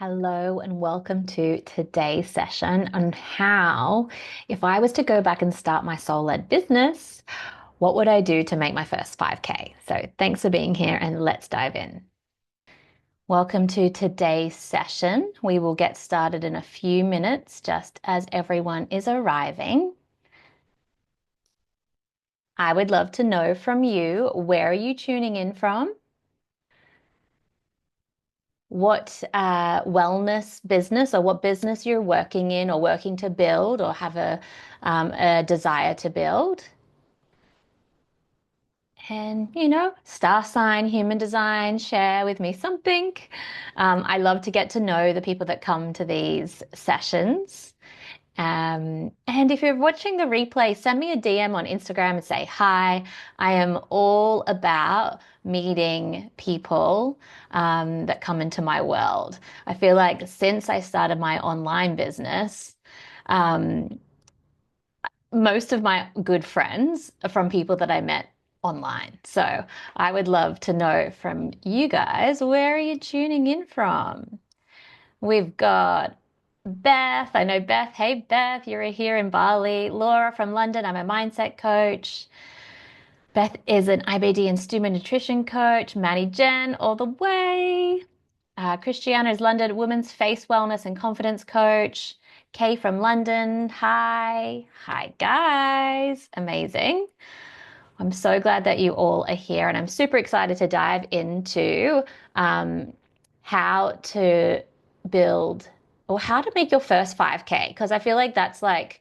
Hello and welcome to today's session on how, if I was to go back and start my soul-led business, what would I do to make my first 5K? So thanks for being here and let's dive in. Welcome to today's session. We will get started in a few minutes just as everyone is arriving. I would love to know from you, where are you tuning in from? What wellness business or what business you're working in or working to build or have a desire to build. And, star sign, human design, share with me something. I love to get to know the people that come to these sessions. And if you're watching the replay, send me a DM on Instagram and say, hi, I am all about meeting people that come into my world. I feel like since I started my online business, um, most of my good friends are from people that I met online. So I would love to know from you guys, where are you tuning in from? We've got Beth. I know Beth. Hey, Beth, you're here in Bali. Laura from London. I'm a mindset coach. Beth is an IBD and Stuma nutrition coach. Maddie Jen, all the way. Christiana is London, women's face wellness and confidence coach. Kay from London. Hi. Hi, guys. Amazing. I'm so glad that you all are here, and I'm super excited to dive into how to build or how to make your first 5K. Because I feel like that's like,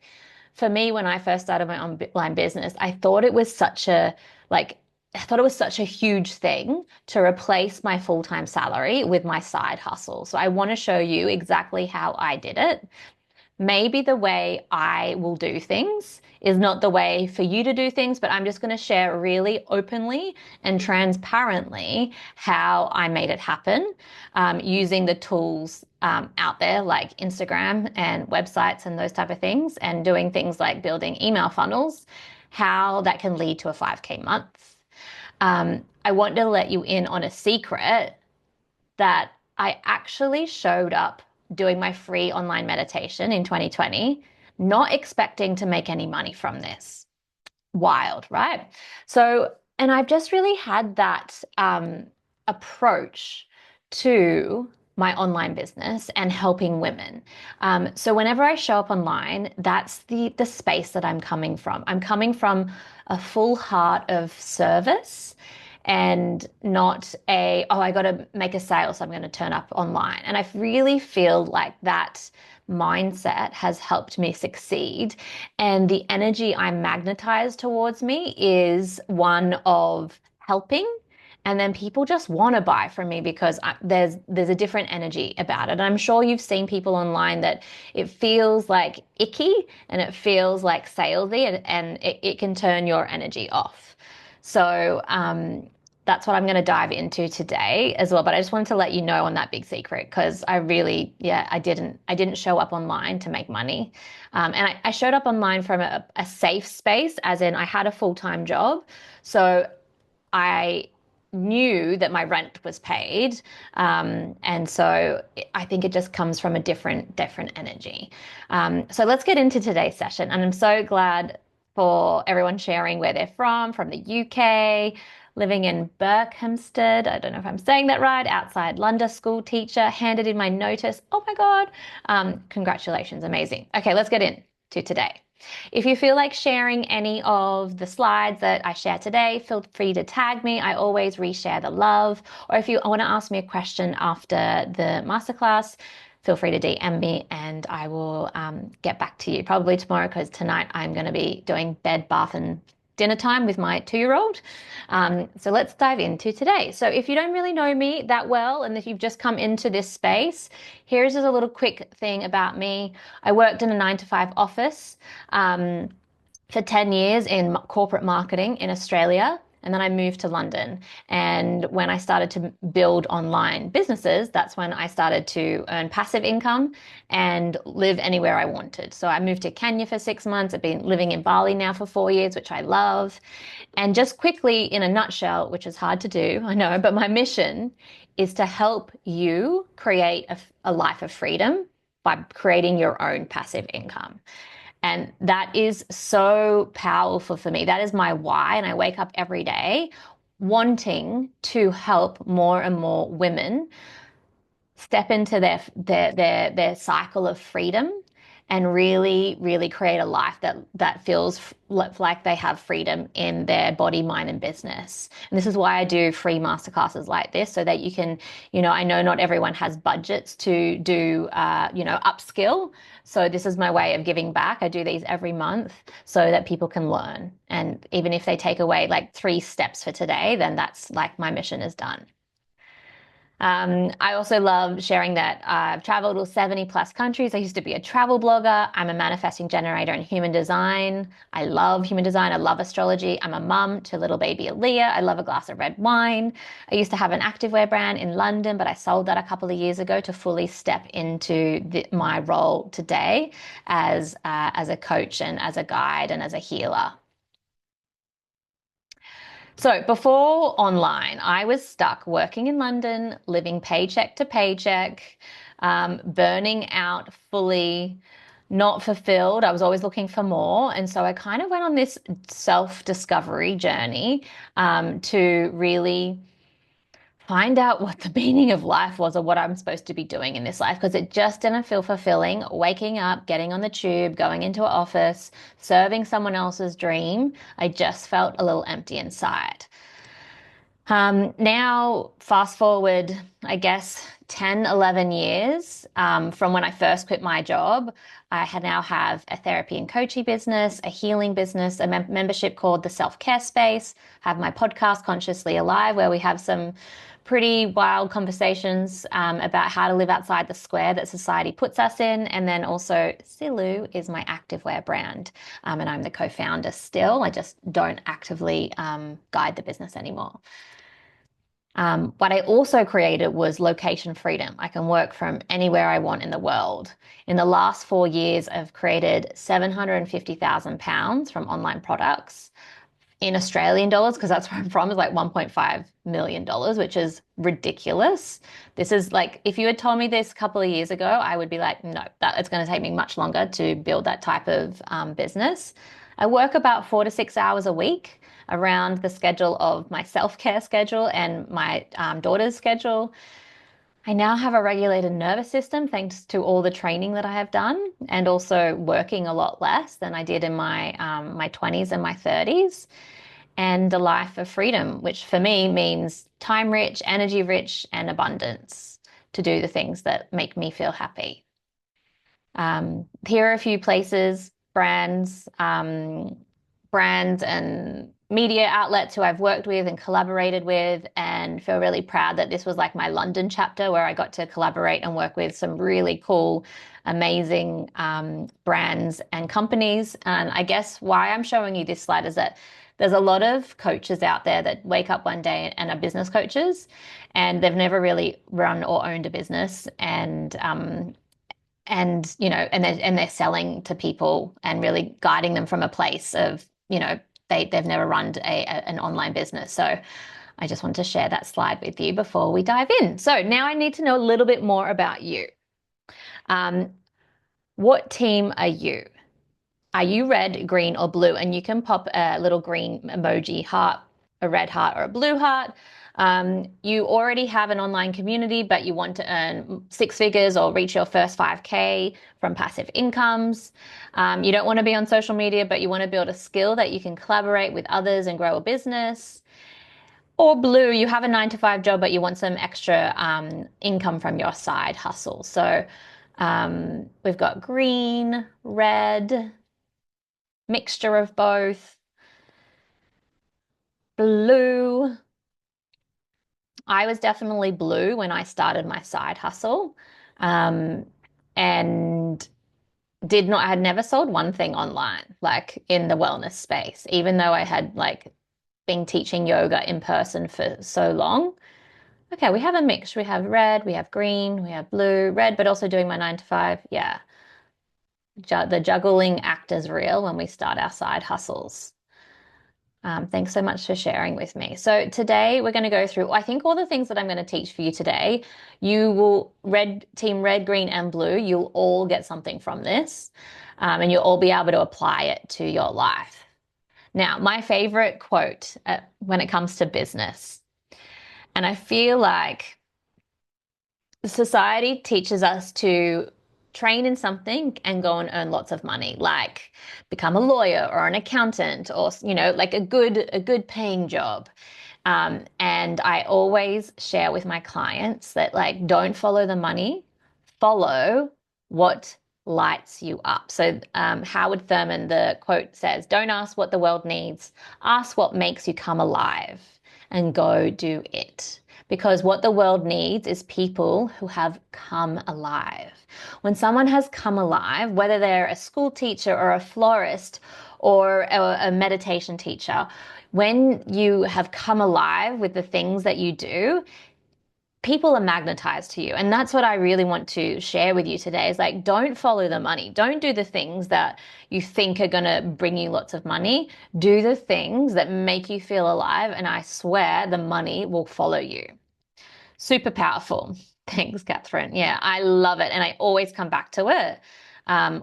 for me, when I first started my online business, I thought it was such a, like, I thought it was such a huge thing to replace my full-time salary with my side hustle. So I want to show you exactly how I did it. Maybe the way I will do things is not the way for you to do things, but I'm just going to share really openly and transparently how I made it happen using the tools out there like Instagram and websites and those type of things, and doing things like building email funnels, how that can lead to a 5K month. I want to let you in on a secret that I actually showed up doing my free online meditation in 2020, not expecting to make any money from this. Wild, right? So, and I've just really had that approach to my online business and helping women. So whenever I show up online, that's the space that I'm coming from. I'm coming from a full heart of service and not I got to make a sale, so I'm going to turn up online. And I really feel like that mindset has helped me succeed. And the energy I magnetize towards me is one of helping. And then people just want to buy from me because there's a different energy about it. And I'm sure you've seen people online that it feels like icky and it feels like salesy, and it can turn your energy off. So that's what I'm going to dive into today as well. But I just wanted to let you know on that big secret, because I really, I didn't show up online to make money. And I showed up online from a safe space, as in I had a full-time job. So I knew that my rent was paid. And so I think it just comes from a different energy. So let's get into today's session. And I'm so glad for everyone sharing where they're from the UK, living in Berkhamsted. I don't know if I'm saying that right. Outside London, school teacher, handed in my notice. Oh my God. Congratulations. Amazing. Okay, let's get into today. If you feel like sharing any of the slides that I share today, feel free to tag me. I always reshare the love. Or if you want to ask me a question after the masterclass, feel free to DM me and I will get back to you probably tomorrow, because tonight I'm going to be doing bed, bath, and dinner time with my 2-year-old. So let's dive into today. So if you don't really know me that well, and if you've just come into this space, here's just a little quick thing about me. I worked in a 9-to-5 office for 10 years in corporate marketing in Australia. And then I moved to London. And when I started to build online businesses, that's when I started to earn passive income and live anywhere I wanted. So I moved to Kenya for 6 months. I've been living in Bali now for 4 years, which I love. And just quickly, in a nutshell, which is hard to do, I know, but my mission is to help you create a life of freedom by creating your own passive income. And that is so powerful for me. That is my why. And I wake up every day wanting to help more and more women step into their cycle of freedom and really create a life that feels like they have freedom in their body, mind, and business. And this is why I do free masterclasses like this, so that you can, I know not everyone has budgets to do, upskill. So this is my way of giving back. I do these every month so that people can learn. And even if they take away like 3 steps for today, then that's like my mission is done. I also love sharing that I've traveled to 70 plus countries. I used to be a travel blogger. I'm a manifesting generator in human design. I love human design. I love astrology. I'm a mum to little baby Aaliyah. I love a glass of red wine. I used to have an activewear brand in London, but I sold that a couple of years ago to fully step into my role today as a coach and as a guide and as a healer. So before online, I was stuck working in London, living paycheck to paycheck, burning out fully, not fulfilled. I was always looking for more. And so I kind of went on this self-discovery journey to really find out what the meaning of life was, or what I'm supposed to be doing in this life, because it just didn't feel fulfilling. Waking up, getting on the tube, going into an office, serving someone else's dream, I just felt a little empty inside. Now, fast forward, I guess, 10, 11 years from when I first quit my job, now have a therapy and coaching business, a healing business, a membership called the Self-Care Space, have my podcast, Consciously Alive, where we have some pretty wild conversations about how to live outside the square that society puts us in. And then also Silu is my activewear brand. And I'm the co-founder still. I just don't actively guide the business anymore. What I also created was location freedom. I can work from anywhere I want in the world. In the last 4 years, I've created £750,000 from online products. In Australian dollars, because that's where I'm from, is like $1.5 million, which is ridiculous. This is like, if you had told me this a couple of years ago, I would be like, no, it's going to take me much longer to build that type of business. I work about 4 to 6 hours a week around the schedule of my self-care schedule and my daughter's schedule. I now have a regulated nervous system thanks to all the training that I have done, and also working a lot less than I did in my 20s and my 30s, and a life of freedom, which for me means time rich, energy rich, and abundance to do the things that make me feel happy. Here are a few places, brands and media outlets who I've worked with and collaborated with, and feel really proud that this was like my London chapter, where I got to collaborate and work with some really cool, amazing brands and companies. And I guess why I'm showing you this slide is that there's a lot of coaches out there that wake up one day and are business coaches, and they've never really run or owned a business, and they're selling to people and really guiding them from a place of, they've never run an online business. So I just want to share that slide with you before we dive in. So now I need to know a little bit more about you. What team are you? Are you red, green, or blue? And you can pop a little green emoji heart, a red heart, or a blue heart. You already have an online community, but you want to earn 6 figures or reach your first 5K from passive incomes. You don't want to be on social media, but you want to build a skill that you can collaborate with others and grow a business. Or blue, you have a 9 to 5 job, but you want some extra income from your side hustle. So we've got green, red, mixture of both, blue. I was definitely blue when I started my side hustle, and I had never sold one thing online, like in the wellness space, even though I had like been teaching yoga in person for so long. Okay, we have a mix. We have red, we have green, we have blue, red, but also doing my 9 to 5. Yeah. The juggling act is real when we start our side hustles. Thanks so much for sharing with me. So today we're going to go through, I think all the things that I'm going to teach for you today, you will team red, green, and blue, you'll all get something from this, and you'll all be able to apply it to your life. Now, my favorite quote when it comes to business, and I feel like society teaches us to train in something and go and earn lots of money, like become a lawyer or an accountant or, like a good paying job. And I always share with my clients that, like, don't follow the money, follow what lights you up. So Howard Thurman, the quote says, don't ask what the world needs, ask what makes you come alive and go do it. Because what the world needs is people who have come alive. When someone has come alive, whether they're a school teacher or a florist or a meditation teacher, when you have come alive with the things that you do, people are magnetized to you. And that's what I really want to share with you today is, like, don't follow the money. Don't do the things that you think are going to bring you lots of money. Do the things that make you feel alive. And I swear the money will follow you. Super powerful. Thanks, Catherine. Yeah, I love it. And I always come back to it.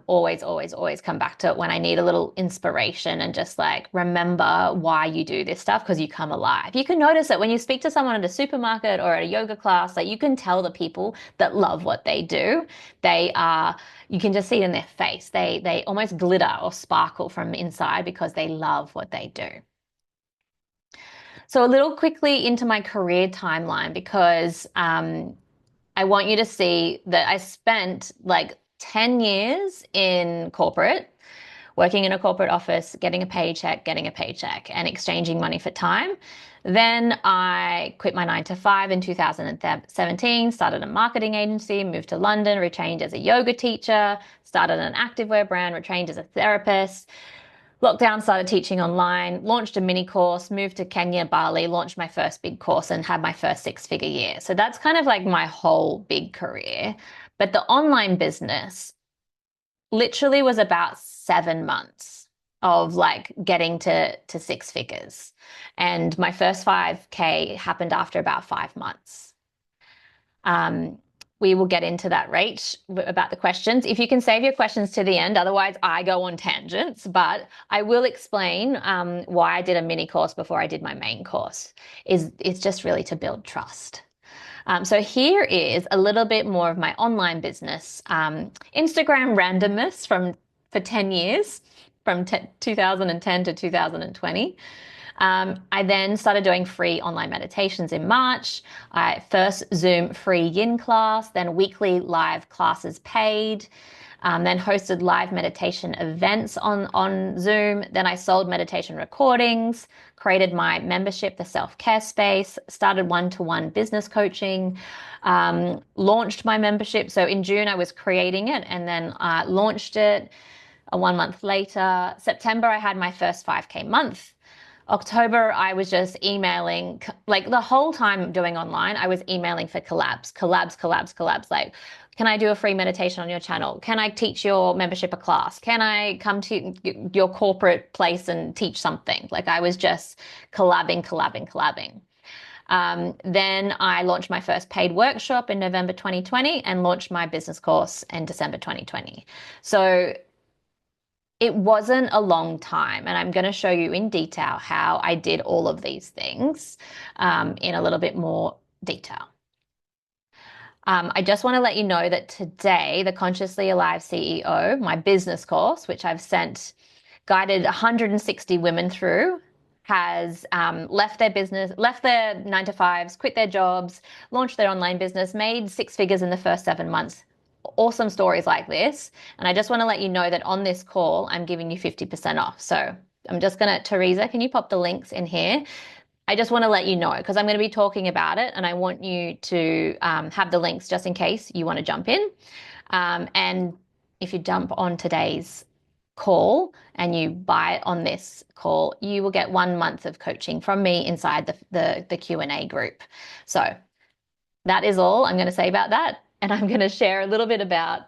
Always, always, always come back to it when I need a little inspiration and just, like, remember why you do this stuff, because you come alive. You can notice it when you speak to someone at a supermarket or at a yoga class. Like, you can tell the people that love what they do. You can just see it in their face. They almost glitter or sparkle from inside because they love what they do. So a little quickly into my career timeline, because I want you to see that I spent like 10 years in corporate, working in a corporate office, getting a paycheck, and exchanging money for time. Then I quit my 9 to 5 in 2017, started a marketing agency, moved to London, retrained as a yoga teacher, started an activewear brand, retrained as a therapist. Lockdown, started teaching online, launched a mini course, moved to Kenya, Bali, launched my first big course, and had my first 6-figure year. So that's kind of like my whole big career. But the online business literally was about 7 months of, like, getting to 6 figures. And my first 5K happened after about 5 months. We will get into that, Rach, about the questions. If you can save your questions to the end, otherwise I go on tangents, but I will explain why I did a mini course before I did my main course. It's just really to build trust. So here is a little bit more of my online business. Instagram randomness for 10 years, from 2010 to 2020. I then started doing free online meditations in March. First Zoom free yin class, then weekly live classes paid, then hosted live meditation events on Zoom. Then I sold meditation recordings, created my membership, the self-care space, started one-to-one business coaching, launched my membership. So in June, I was creating it and then launched it 1 month later. September, I had my first 5K month. October, I was just emailing, like, the whole time doing online, I was emailing for collabs. Like, can I do a free meditation on your channel? Can I teach your membership a class? Can I come to your corporate place and teach something? Like, I was just collabing. Then I launched my first paid workshop in November 2020 and launched my business course in December 2020. So it wasn't a long time, and I'm going to show you in detail how I did all of these things in a little bit more detail. I just want to let you know that today, the Consciously Alive CEO, my business course, which I've guided 160 women through, has left their business, left their 9 to 5s, quit their jobs, launched their online business, made 6 figures in the first 7 months. Awesome stories like this. And I just want to let you know that on this call, I'm giving you 50% off. So I'm just going to, Teresa, can you pop the links in here? I just want to let you know, because I'm going to be talking about it and I want you to have the links just in case you want to jump in. And if you jump on today's call and you buy it on this call, you will get 1 month of coaching from me inside the Q&A group. So that is all I'm going to say about that. And I'm going to share a little bit about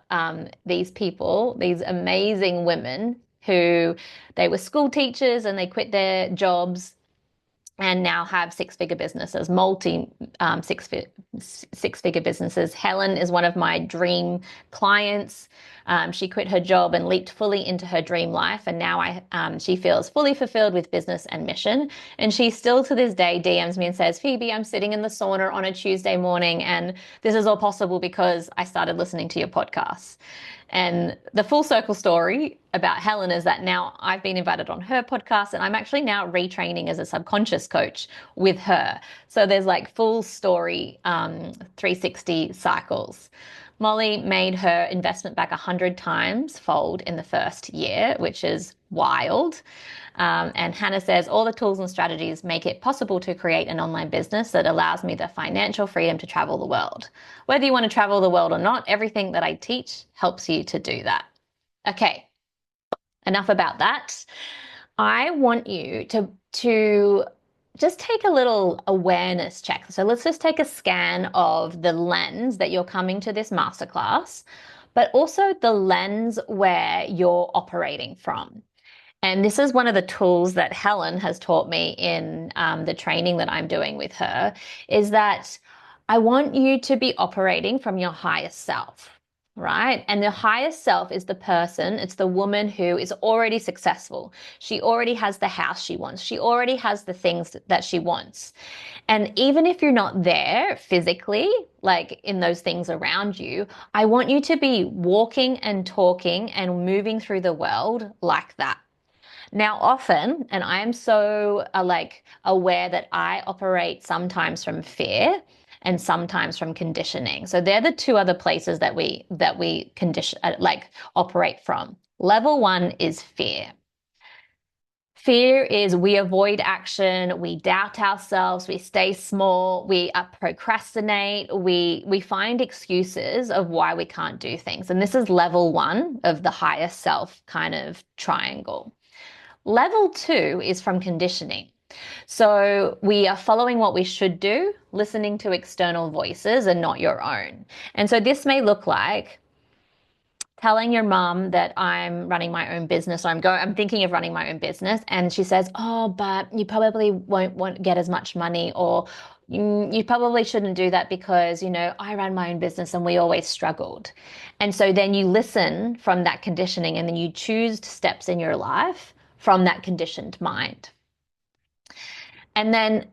these people, these amazing women who they were school teachers and they quit their jobs and now have six-figure businesses, multi six-figure businesses. Helen is one of my dream clients. She quit her job and leaped fully into her dream life, and now she feels fully fulfilled with business and mission. And she still to this day DMs me and says, Phoebe, I'm sitting in the sauna on a Tuesday morning, and this is all possible because I started listening to your podcast. And the full circle story about Helen is that now I've been invited on her podcast and I'm actually now retraining as a subconscious coach with her. So there's like full story 360 cycles. Molly made her investment back 100 times fold in the first year, which is wild. And Hannah says, all the tools and strategies make it possible to create an online business that allows me the financial freedom to travel the world. Whether you want to travel the world or not, everything that I teach helps you to do that. Okay, enough about that. I want you to just take a little awareness check. So let's just take a scan of the lens that you're coming to this masterclass, but also the lens where you're operating from. And this is one of the tools that Helen has taught me in the training that I'm doing with her, is that I want you to be operating from your highest self, right? And the highest self is the person, it's the woman who is already successful. She already has the house she wants. She already has the things that she wants. And even if you're not there physically, like in those things around you, I want you to be walking and talking and moving through the world like that. Now, often, and I am so aware that I operate sometimes from fear and sometimes from conditioning. So they're the two other places that we condition operate from. Level one is fear. Fear is we avoid action, we doubt ourselves, we stay small, we procrastinate, we find excuses of why we can't do things. And this is level one of the highest self kind of triangle. Level two is from conditioning. So we are following what we should do, listening to external voices and not your own. And so this may look like telling your mum that I'm running my own business, or I'm thinking of running my own business, and she says, "Oh, but you probably won't get as much money," or you probably shouldn't do that because, I ran my own business and we always struggled. And so then you listen from that conditioning and then you choose steps in your life from that conditioned mind. And then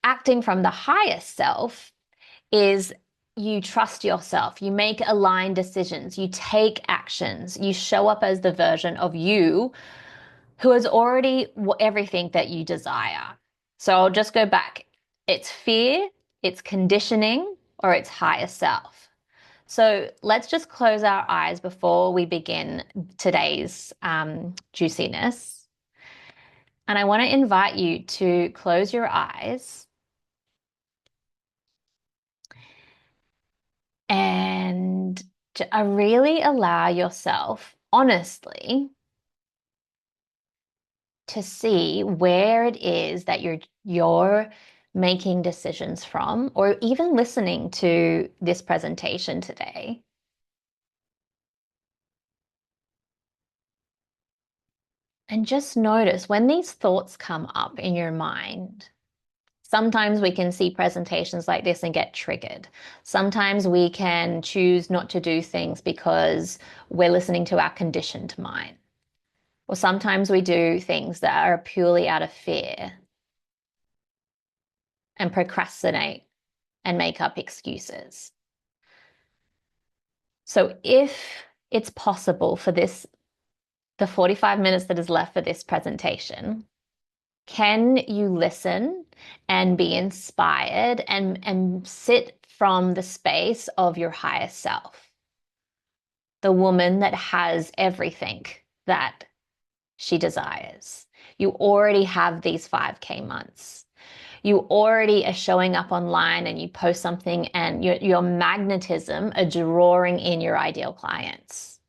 acting from the highest self is you trust yourself, you make aligned decisions, you take actions, you show up as the version of you who has already everything that you desire. So I'll just go back. It's fear, it's conditioning, or it's higher self. So let's just close our eyes before we begin today's juiciness. And I want to invite you to close your eyes and to really allow yourself, honestly, to see where it is that you're making decisions from, or even listening to this presentation today. And just notice when these thoughts come up in your mind. Sometimes we can see presentations like this and get triggered. Sometimes we can choose not to do things because we're listening to our conditioned mind. Or sometimes we do things that are purely out of fear and procrastinate and make up excuses. So if it's possible for the 45 minutes that is left for this presentation, can you listen and be inspired and sit from the space of your highest self? The woman that has everything that she desires. You already have these 5K months. You already are showing up online and you post something and your magnetism are drawing in your ideal clients.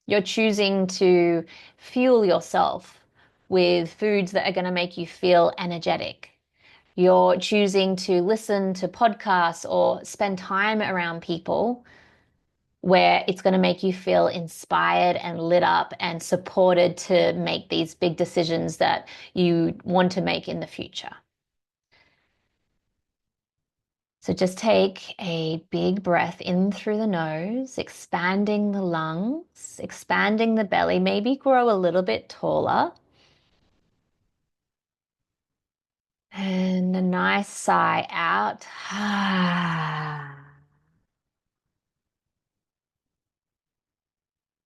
You're choosing to fuel yourself with foods that are going to make you feel energetic. You're choosing to listen to podcasts or spend time around people where it's going to make you feel inspired and lit up and supported to make these big decisions that you want to make in the future. So just take a big breath in through the nose, expanding the lungs, expanding the belly, maybe grow a little bit taller. And a nice sigh out.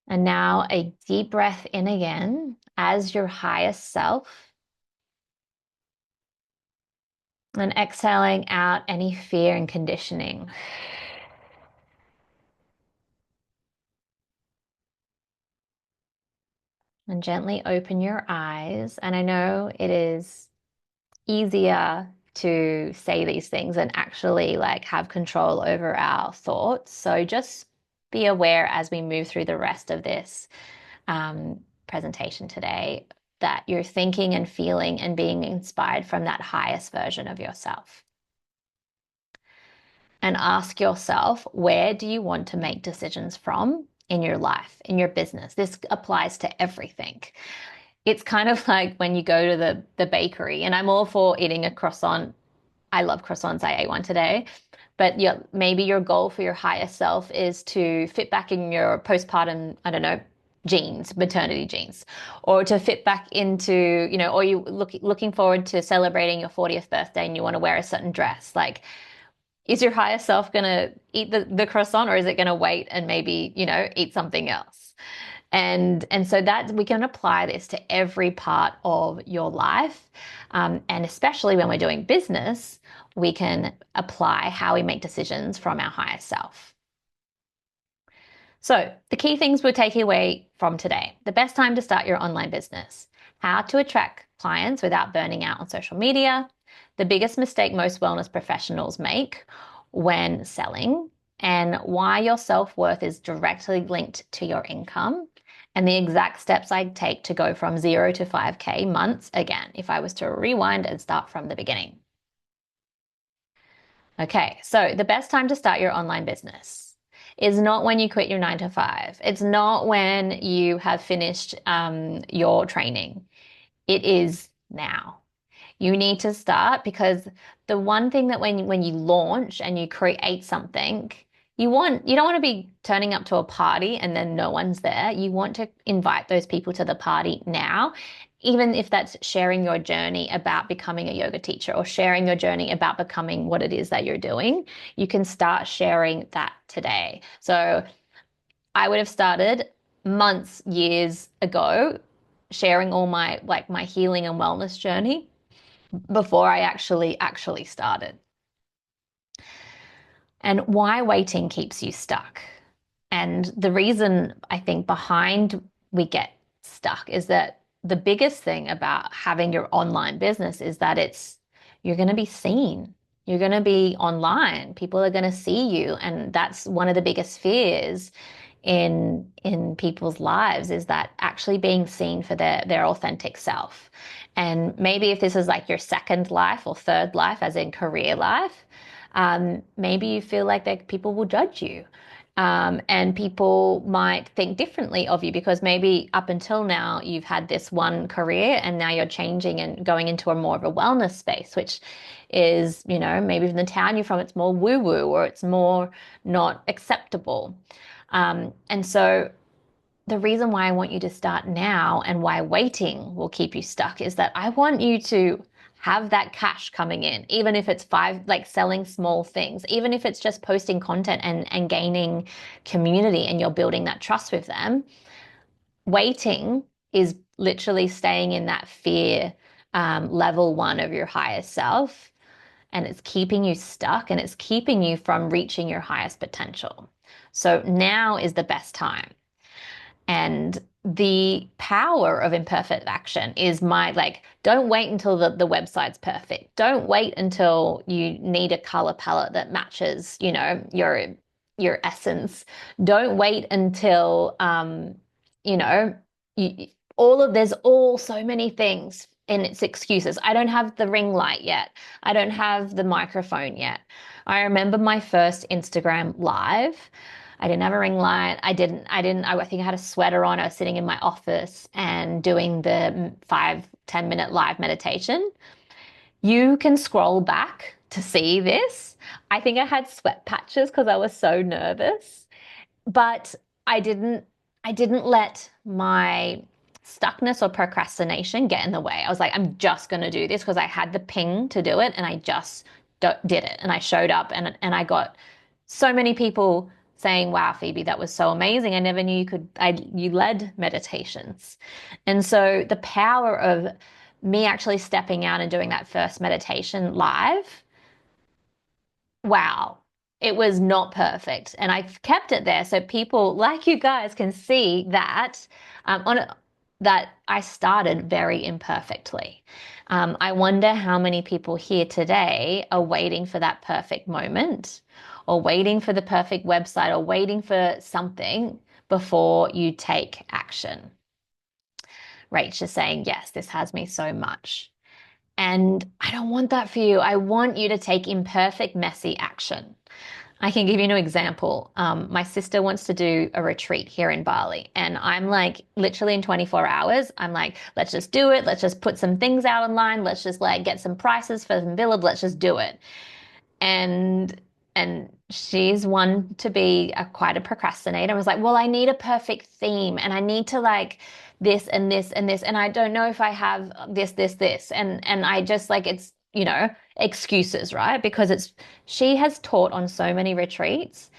And now a deep breath in again as your highest self. And exhaling out any fear and conditioning. And gently open your eyes. And I know it is easier to say these things and actually like have control over our thoughts. So just be aware as we move through the rest of this presentation today that you're thinking and feeling and being inspired from that highest version of yourself. And ask yourself, where do you want to make decisions from in your life, in your business? This applies to everything. It's kind of like when you go to the bakery, and I'm all for eating a croissant. I love croissants. I ate one today. But maybe your goal for your higher self is to fit back in your postpartum, I don't know, jeans, maternity jeans, or to fit back into, or you looking forward to celebrating your 40th birthday and you want to wear a certain dress. Like, is your higher self going to eat the croissant, or is it going to wait and maybe, eat something else? And so that we can apply this to every part of your life. And especially when we're doing business, we can apply how we make decisions from our higher self. So the key things we're taking away from today: the best time to start your online business, how to attract clients without burning out on social media, the biggest mistake most wellness professionals make when selling, and why your self-worth is directly linked to your income, and the exact steps I'd take to go from 0 to 5K months again, if I was to rewind and start from the beginning. Okay, so the best time to start your online business is not when you quit your 9 to 5. It's not when you have finished your training. It is now. You need to start, because the one thing that when you launch and you create something, you don't want to be turning up to a party and then no one's there. You want to invite those people to the party now, even if that's sharing your journey about becoming a yoga teacher or sharing your journey about becoming what it is that you're doing. You can start sharing that today. So I would have started months, years ago, sharing all my healing and wellness journey before I actually started. And why waiting keeps you stuck. And the reason I think behind we get stuck is that the biggest thing about having your online business is that you're going to be seen. You're going to be online. People are going to see you. And that's one of the biggest fears in people's lives, is that actually being seen for their authentic self. And maybe if this is like your second life or third life, as in career life, maybe you feel like that people will judge you. And people might think differently of you because maybe up until now you've had this one career and now you're changing and going into a more of a wellness space, which is, maybe in the town you're from, it's more woo-woo or it's more not acceptable. And so the reason why I want you to start now and why waiting will keep you stuck is that I want you to have that cash coming in, even if it's selling small things, even if it's just posting content and gaining community and you're building that trust with them. Waiting is literally staying in that fear level 1 of your highest self, and it's keeping you stuck and it's keeping you from reaching your highest potential. So now is the best time. And the power of imperfect action is don't wait until the website's perfect. Don't wait until you need a color palette that matches, your essence. Don't wait until, there's so many things and it's excuses. I don't have the ring light yet. I don't have the microphone yet. I remember my first Instagram live. I didn't have a ring light. I think I had a sweater on. I was sitting in my office and doing the 5-10 minute live meditation. You can scroll back to see this. I think I had sweat patches because I was so nervous, but I didn't I didn't let my stuckness or procrastination get in the way. I was like, I'm just going to do this because I had the ping to do it, and I just did it, and I showed up, and I got so many people saying, wow, Phoebe, that was so amazing. I never knew you led meditations. And so the power of me actually stepping out and doing that first meditation live, wow, it was not perfect. And I kept it there so people like you guys can see that that I started very imperfectly. I wonder how many people here today are waiting for that perfect moment, or waiting for the perfect website, or waiting for something before you take action. Rach is saying, yes, this has me so much. And I don't want that for you. I want you to take imperfect, messy action. I can give you an example. My sister wants to do a retreat here in Bali, and I'm like, literally in 24 hours, I'm like, let's just do it. Let's just put some things out online. Let's just like get some prices for some village. Let's just do it. And she's one to be quite a procrastinator. I was like, well, I need a perfect theme, and I need to like this and this and this, and I don't know if I have this, and I just like it's excuses, right? Because she has taught on so many retreats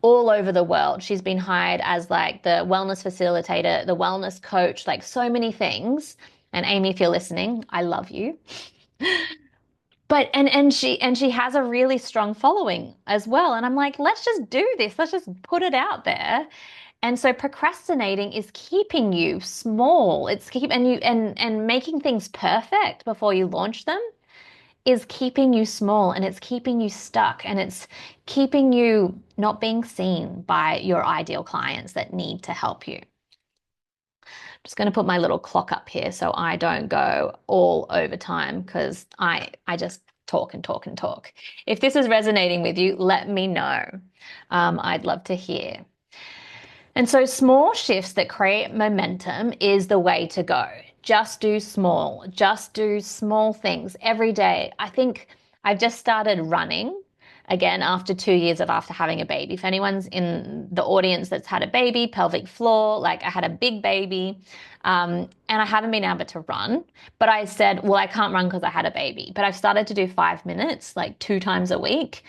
all over the world. She's been hired as like the wellness facilitator, the wellness coach, like so many things. And Amy, if you're listening, I love you. But and she has a really strong following as well. And I'm like, let's just do this. Let's just put it out there. And so procrastinating is keeping you small. It's keep and you and making things perfect before you launch them is keeping you small, and it's keeping you stuck, and it's keeping you not being seen by your ideal clients that need to help you. Just going to put my little clock up here so I don't go all over time, because I just talk and talk and talk. If this is resonating with you, let me know. I'd love to hear. And so small shifts that create momentum is the way to go. Just do small things every day. I think I've just started running again after 2 years after having a baby. If anyone's in the audience that's had a baby, pelvic floor, like I had a big baby, and I haven't been able to run, but I said, well, I can't run because I had a baby, but I've started to do 5 minutes, like 2 times a week.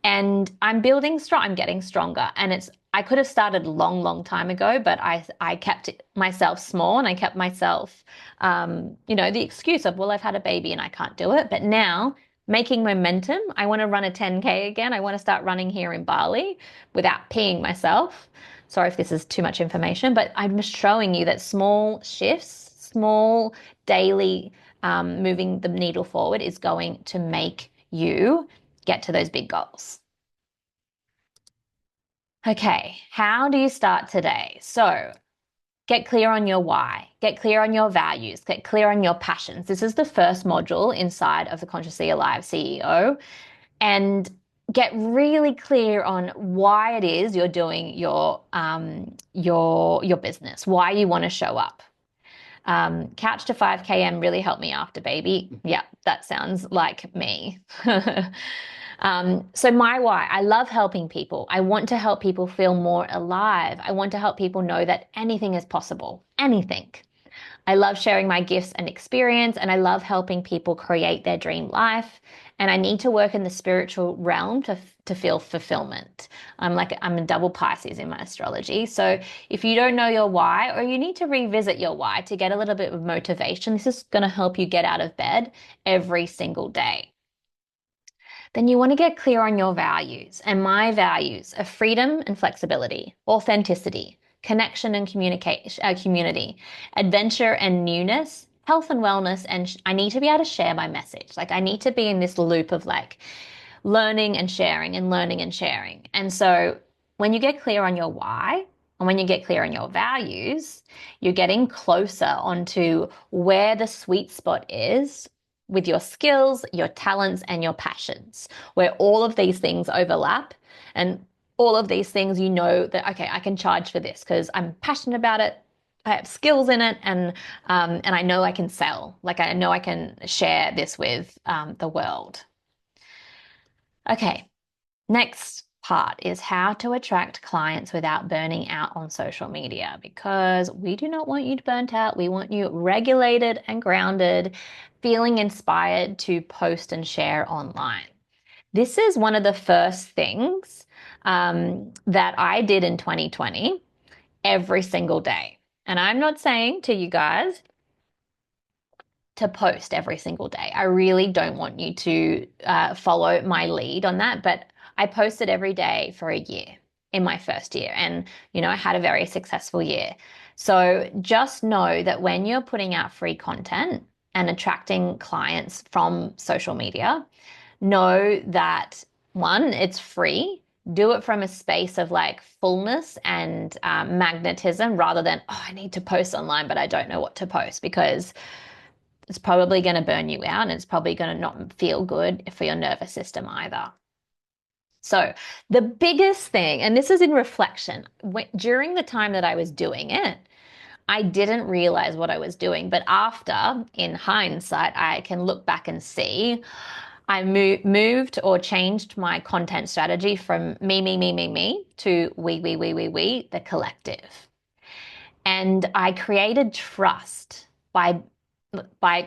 And I'm building strong, I'm getting stronger. And I could have started long time ago, but I kept myself small, and I kept myself, the excuse of, well, I've had a baby and I can't do it. But now making momentum, I want to run a 10K again. I want to start running here in Bali without peeing myself. Sorry if this is too much information, but I'm just showing you that small shifts, small daily moving the needle forward is going to make you get to those big goals. Okay, how do you start today? So get clear on your why, get clear on your values, get clear on your passions. This is the first module inside of the Consciously Alive CEO. And get really clear on why it is you're doing your business, why you want to show up. Couch to 5km really helped me after baby. Yeah, that sounds like me. So my why, I love helping people. I want to help people feel more alive. I want to help people know that anything is possible, anything. I love sharing my gifts and experience, and I love helping people create their dream life. And I need to work in the spiritual realm to feel fulfillment. I'm a double Pisces in my astrology. So if you don't know your why, or you need to revisit your why to get a little bit of motivation, this is going to help you get out of bed every single day. Then you want to get clear on your values. And my values are freedom and flexibility, authenticity, connection and community, adventure and newness, health and wellness. And I need to be able to share my message. Like I need to be in this loop of like learning and sharing and learning and sharing. And so when you get clear on your why, and when you get clear on your values, you're getting closer onto where the sweet spot is with your skills, your talents, and your passions, where all of these things overlap. And all of these things, you know that, okay, I can charge for this because I'm passionate about it. I have skills in it, and I know I can sell. Like I know I can share this with the world. Okay, next part is how to attract clients without burning out on social media, because we do not want you burnt out. We want you regulated and grounded, feeling inspired to post and share online. This is one of the first things that I did in 2020 every single day. And I'm not saying to you guys to post every single day. I really don't want you to follow my lead on that, but I posted every day for a year in my first year. And, I had a very successful year. So just know that when you're putting out free content and attracting clients from social media, know that one, it's free. Do it from a space of like fullness and magnetism rather than, oh, I need to post online, but I don't know what to post, because it's probably going to burn you out and it's probably going to not feel good for your nervous system either. So, the biggest thing, and this is in reflection, during the time that I was doing it, I didn't realize what I was doing. But after, in hindsight, I can look back and see I moved or changed my content strategy from me to we, the collective. And I created trust by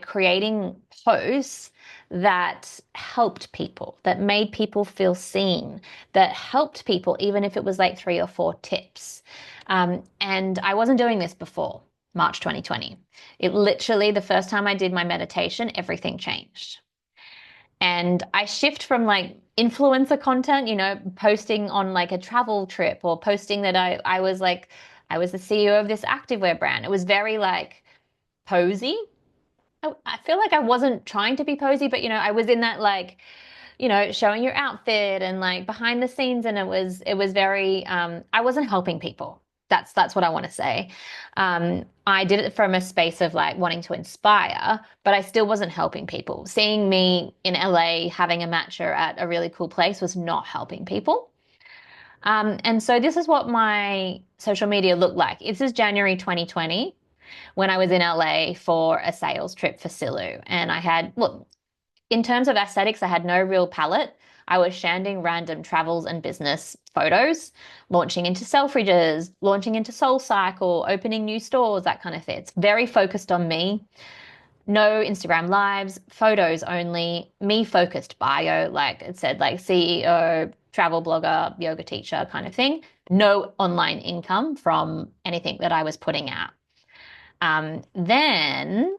creating posts that helped people, that made people feel seen, that helped people, even if it was like 3 or 4 tips. And I wasn't doing this before March 2020. It literally, the first time I did my meditation, everything changed. And I shift from like influencer content, posting on like a travel trip, or posting that I was like, I was the CEO of this activewear brand. It was very like posy. I feel like I wasn't trying to be posy, but I was in that like, showing your outfit and like behind the scenes, and it was very I wasn't helping people. That's what I want to say. I did it from a space of like wanting to inspire, but I still wasn't helping people. Seeing me in LA having a matcha at a really cool place was not helping people. And so this is what my social media looked like. This is January 2020 when I was in LA for a sales trip for Silu. And I had, look, in terms of aesthetics, I had no real palette. I was shanding random travels and business photos, launching into Selfridges, launching into Soul Cycle, opening new stores, that kind of thing. It's very focused on me. No Instagram lives, photos only, me focused bio, like it said, like CEO, travel blogger, yoga teacher kind of thing. No online income from anything that I was putting out. Then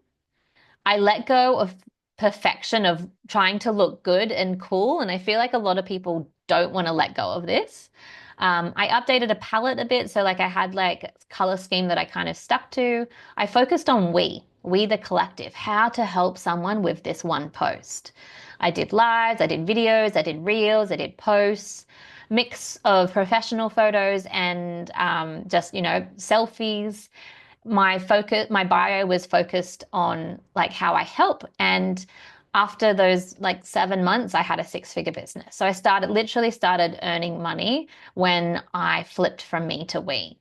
I let go of perfection, of trying to look good and cool. And I feel like a lot of people don't want to let go of this. I updated a palette a bit. So like I had like a color scheme that I kind of stuck to. I focused on we the collective, how to help someone with this one post. I did lives, I did videos, I did reels, I did posts, mix of professional photos and just, selfies. My bio was focused on like how I help. And after those like 7 months, I had a 6-figure business. So I literally started earning money when I flipped from me to we.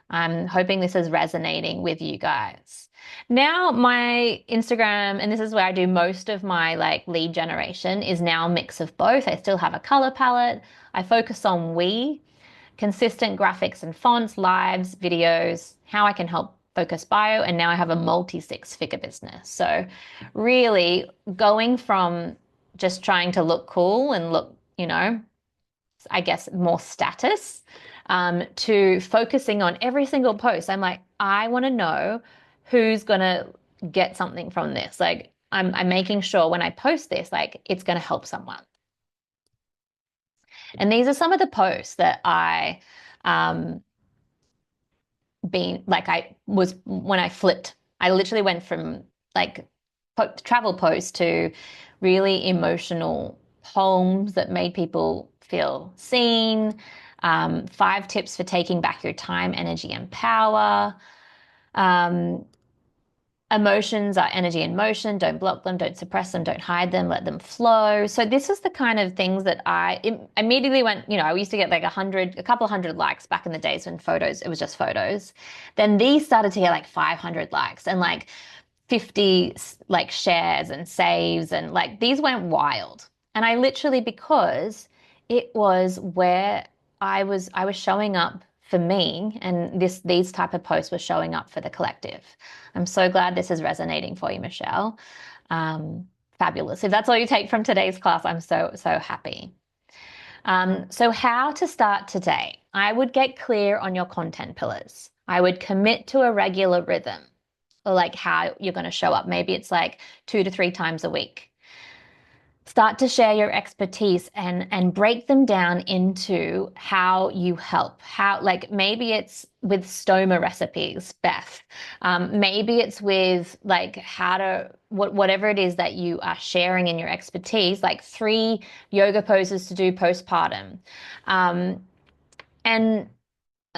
I'm hoping this is resonating with you guys. Now my Instagram, and this is where I do most of my like lead generation, is now a mix of both. I still have a color palette. I focus on we, consistent graphics and fonts, lives, videos, how I can help focus bio, and now I have a multi-6-figure business. So really going from just trying to look cool and look, I guess more status, to focusing on every single post. I'm like, I want to know who's going to get something from this. Like I'm making sure when I post this, like it's going to help someone. And these are some of the posts that I been like I was when I flipped. I literally went from like travel posts to really emotional poems that made people feel seen. 5 tips for taking back your time, energy, and power. Um, Emotions are energy in motion. Don't block them, don't suppress them, don't hide them, let them flow. So this is the kind of things that immediately went, I used to get like a couple of hundred likes back in the days when it was just photos. Then these started to get like 500 likes and like 50 like shares and saves, and like these went wild. And I literally, because it was where I was showing up for me, and these type of posts were showing up for the collective. I'm so glad this is resonating for you, Michelle. Um, Fabulous. If that's all you take from today's class, I'm so happy. So how to start today? I would get clear on your content pillars. I would commit to a regular rhythm, or like how you're going to show up. Maybe it's like 2 to 3 times a week. Start to share your expertise and break them down into how you help. How, like, maybe it's with stoma recipes, Beth. Maybe it's with like how to whatever it is that you are sharing in your expertise, like 3 yoga poses to do postpartum. And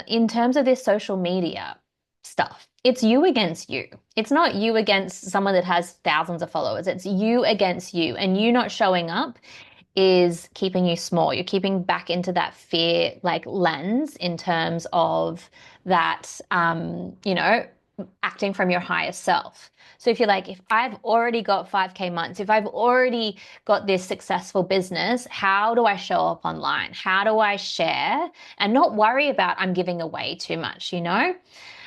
in terms of this social media stuff, it's you against you. It's not you against someone that has thousands of followers. It's you against you. And you not showing up is keeping you small. You're keeping back into that fear like lens in terms of that, acting from your highest self. So if you're like, if I've already got 5K months, if I've already got this successful business, how do I show up online? How do I share and not worry about I'm giving away too much?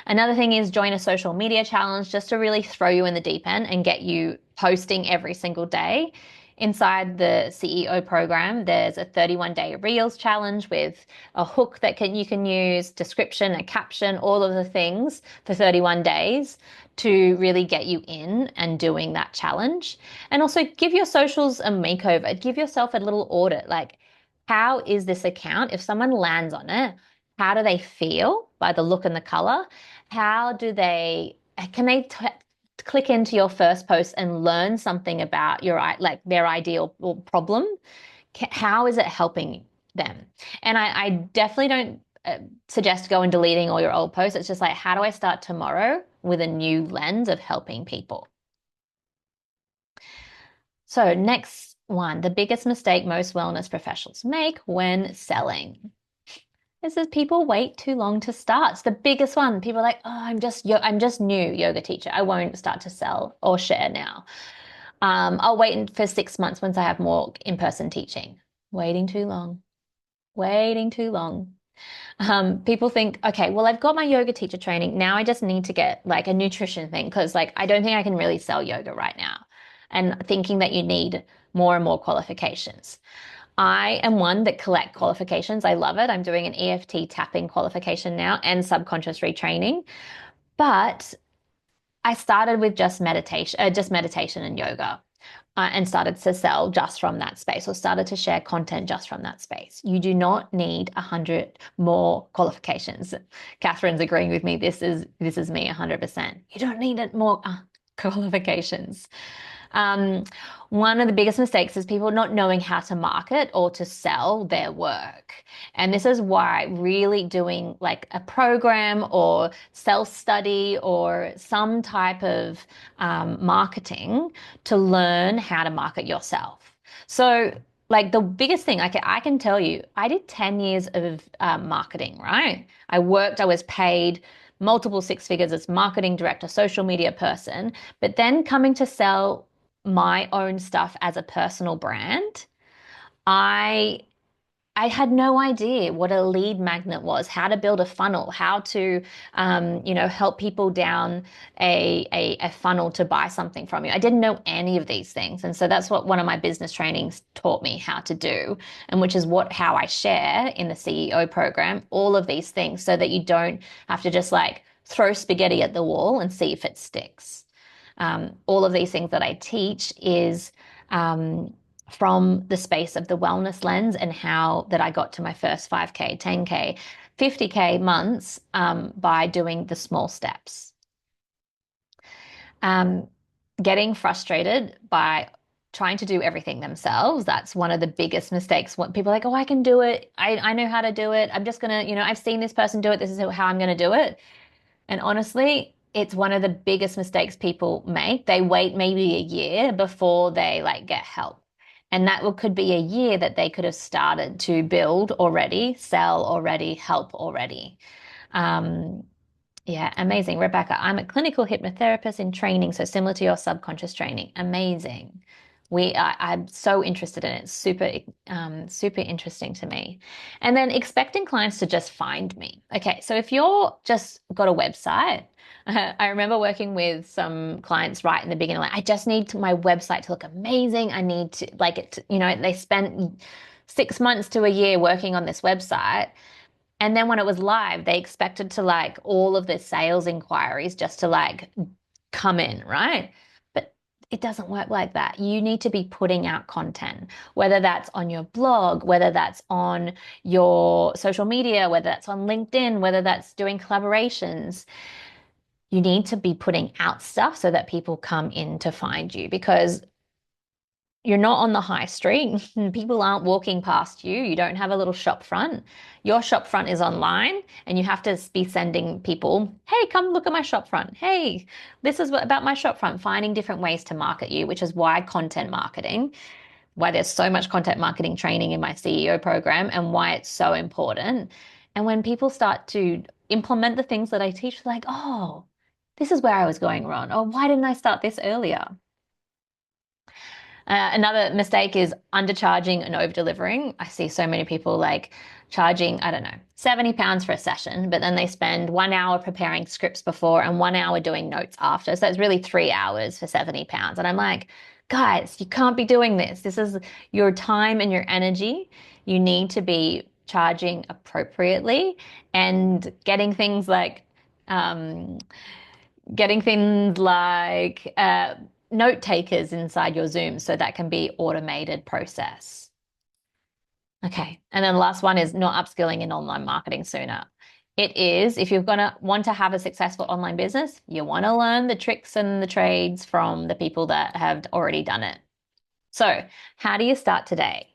Another thing is join a social media challenge just to really throw you in the deep end and get you posting every single day. Inside the CEO program, there's a 31-day Reels challenge with a hook that you can use, description, a caption, all of the things for 31 days to really get you in and doing that challenge. And also give your socials a makeover. Give yourself a little audit. Like, how is this account? If someone lands on it, how do they feel by the look and the color? Can they click into your first post and learn something about like their ideal problem? How is it helping them? And I definitely don't suggest going deleting all your old posts. It's just like, how do I start tomorrow with a new lens of helping people? So next one, the biggest mistake most wellness professionals make when selling. This is people wait too long to start. It's the biggest one. People are like, oh, I'm just new yoga teacher. I won't start to sell or share now. I'll wait for 6 months once I have more in-person teaching. Waiting too long. Waiting too long. People think, okay, well, I've got my yoga teacher training. Now I just need to get like a nutrition thing because like I don't think I can really sell yoga right now. And thinking that you need more and more qualifications. I am one that collect qualifications. I love it. I'm doing an EFT tapping qualification now and subconscious retraining. But I started with just meditation and yoga, and started to sell just from that space, or started to share content just from that space. You do not need 100 more qualifications. Catherine's agreeing with me. This is me 100%. You don't need it more qualifications. One of the biggest mistakes is people not knowing how to market or to sell their work. And this is why really doing like a program or self-study or some type of marketing to learn how to market yourself. So like the biggest thing I can tell you, I did 10 years of marketing, right? I was paid multiple 6 figures as marketing director, social media person, but then coming to sell my own stuff as a personal brand, I had no idea what a lead magnet was, how to build a funnel, how to, help people down a funnel to buy something from you. I didn't know any of these things. And so that's what one of my business trainings taught me how to do, and which is how I share in the CEO program, all of these things so that you don't have to just like throw spaghetti at the wall and see if it sticks. All of these things that I teach is from the space of the wellness lens and how that I got to my first 5K, 10K, 50K months by doing the small steps. Getting frustrated by trying to do everything themselves. That's one of the biggest mistakes. When people are like, oh, I can do it. I know how to do it. I'm just going to, I've seen this person do it. This is how I'm going to do it. And honestly, it's one of the biggest mistakes people make. They wait maybe a year before they like get help. And that could be a year that they could have started to build already, sell already, help already. Um, yeah, amazing. Rebecca, I'm a clinical hypnotherapist in training, so similar to your subconscious training. Amazing. I'm so interested in it. Super interesting to me. And then expecting clients to just find me. Okay, so if you're just got a website, I remember working with some clients right in the beginning, like, I just need my website to look amazing. I need to like it, they spent 6 months to a year working on this website. And then when it was live, they expected to like all of the sales inquiries just to like come in, right? But it doesn't work like that. You need to be putting out content, whether that's on your blog, whether that's on your social media, whether that's on LinkedIn, whether that's doing collaborations. You need to be putting out stuff so that people come in to find you because you're not on the high street. People aren't walking past you. You don't have a little shop front. Your shop front is online, and you have to be sending people, hey, come look at my shop front. Hey, this is about my shop front, finding different ways to market you, which is why content marketing, why there's so much content marketing training in my CEO program, and why it's so important. And when people start to implement the things that I teach, like, oh, this is where I was going wrong. Or why didn't I start this earlier? Another mistake is undercharging and over delivering. I see so many people like charging, I don't know, £70 for a session, but then they spend 1 hour preparing scripts before and 1 hour doing notes after. So it's really 3 hours for £70. And I'm like, guys, you can't be doing this. This is your time and your energy. You need to be charging appropriately and um, getting things like note takers inside your Zoom so that can be automated process. Okay. And then the last one is not upskilling in online marketing sooner. It is, if you're going to want to have a successful online business, you want to learn the tricks and the trades from the people that have already done it. So, how do you start today?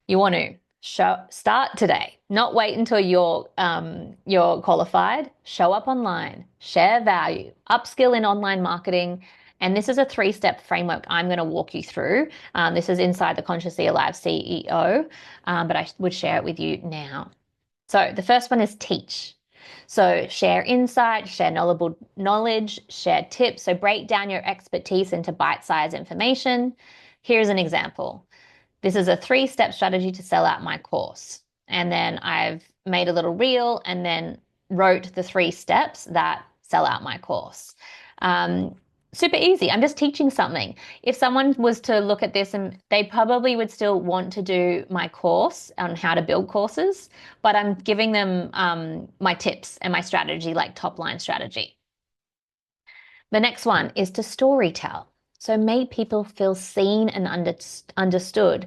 You want to start today, not wait until you're qualified. Show up online, share value, upskill in online marketing. And this is a 3-step framework I'm going to walk you through. This is inside the Consciously Alive CEO, but I would share it with you now. So the first one is teach. So share insight, share knowledge, share tips. So break down your expertise into bite-sized information. Here's an example. This is a 3-step strategy to sell out my course. And then I've made a little reel and then wrote the 3 steps that sell out my course. Super easy. I'm just teaching something. If someone was to look at this and they probably would still want to do my course on how to build courses, but I'm giving them my tips and my strategy, like top line strategy. The next one is to storytell. So make people feel seen and understood.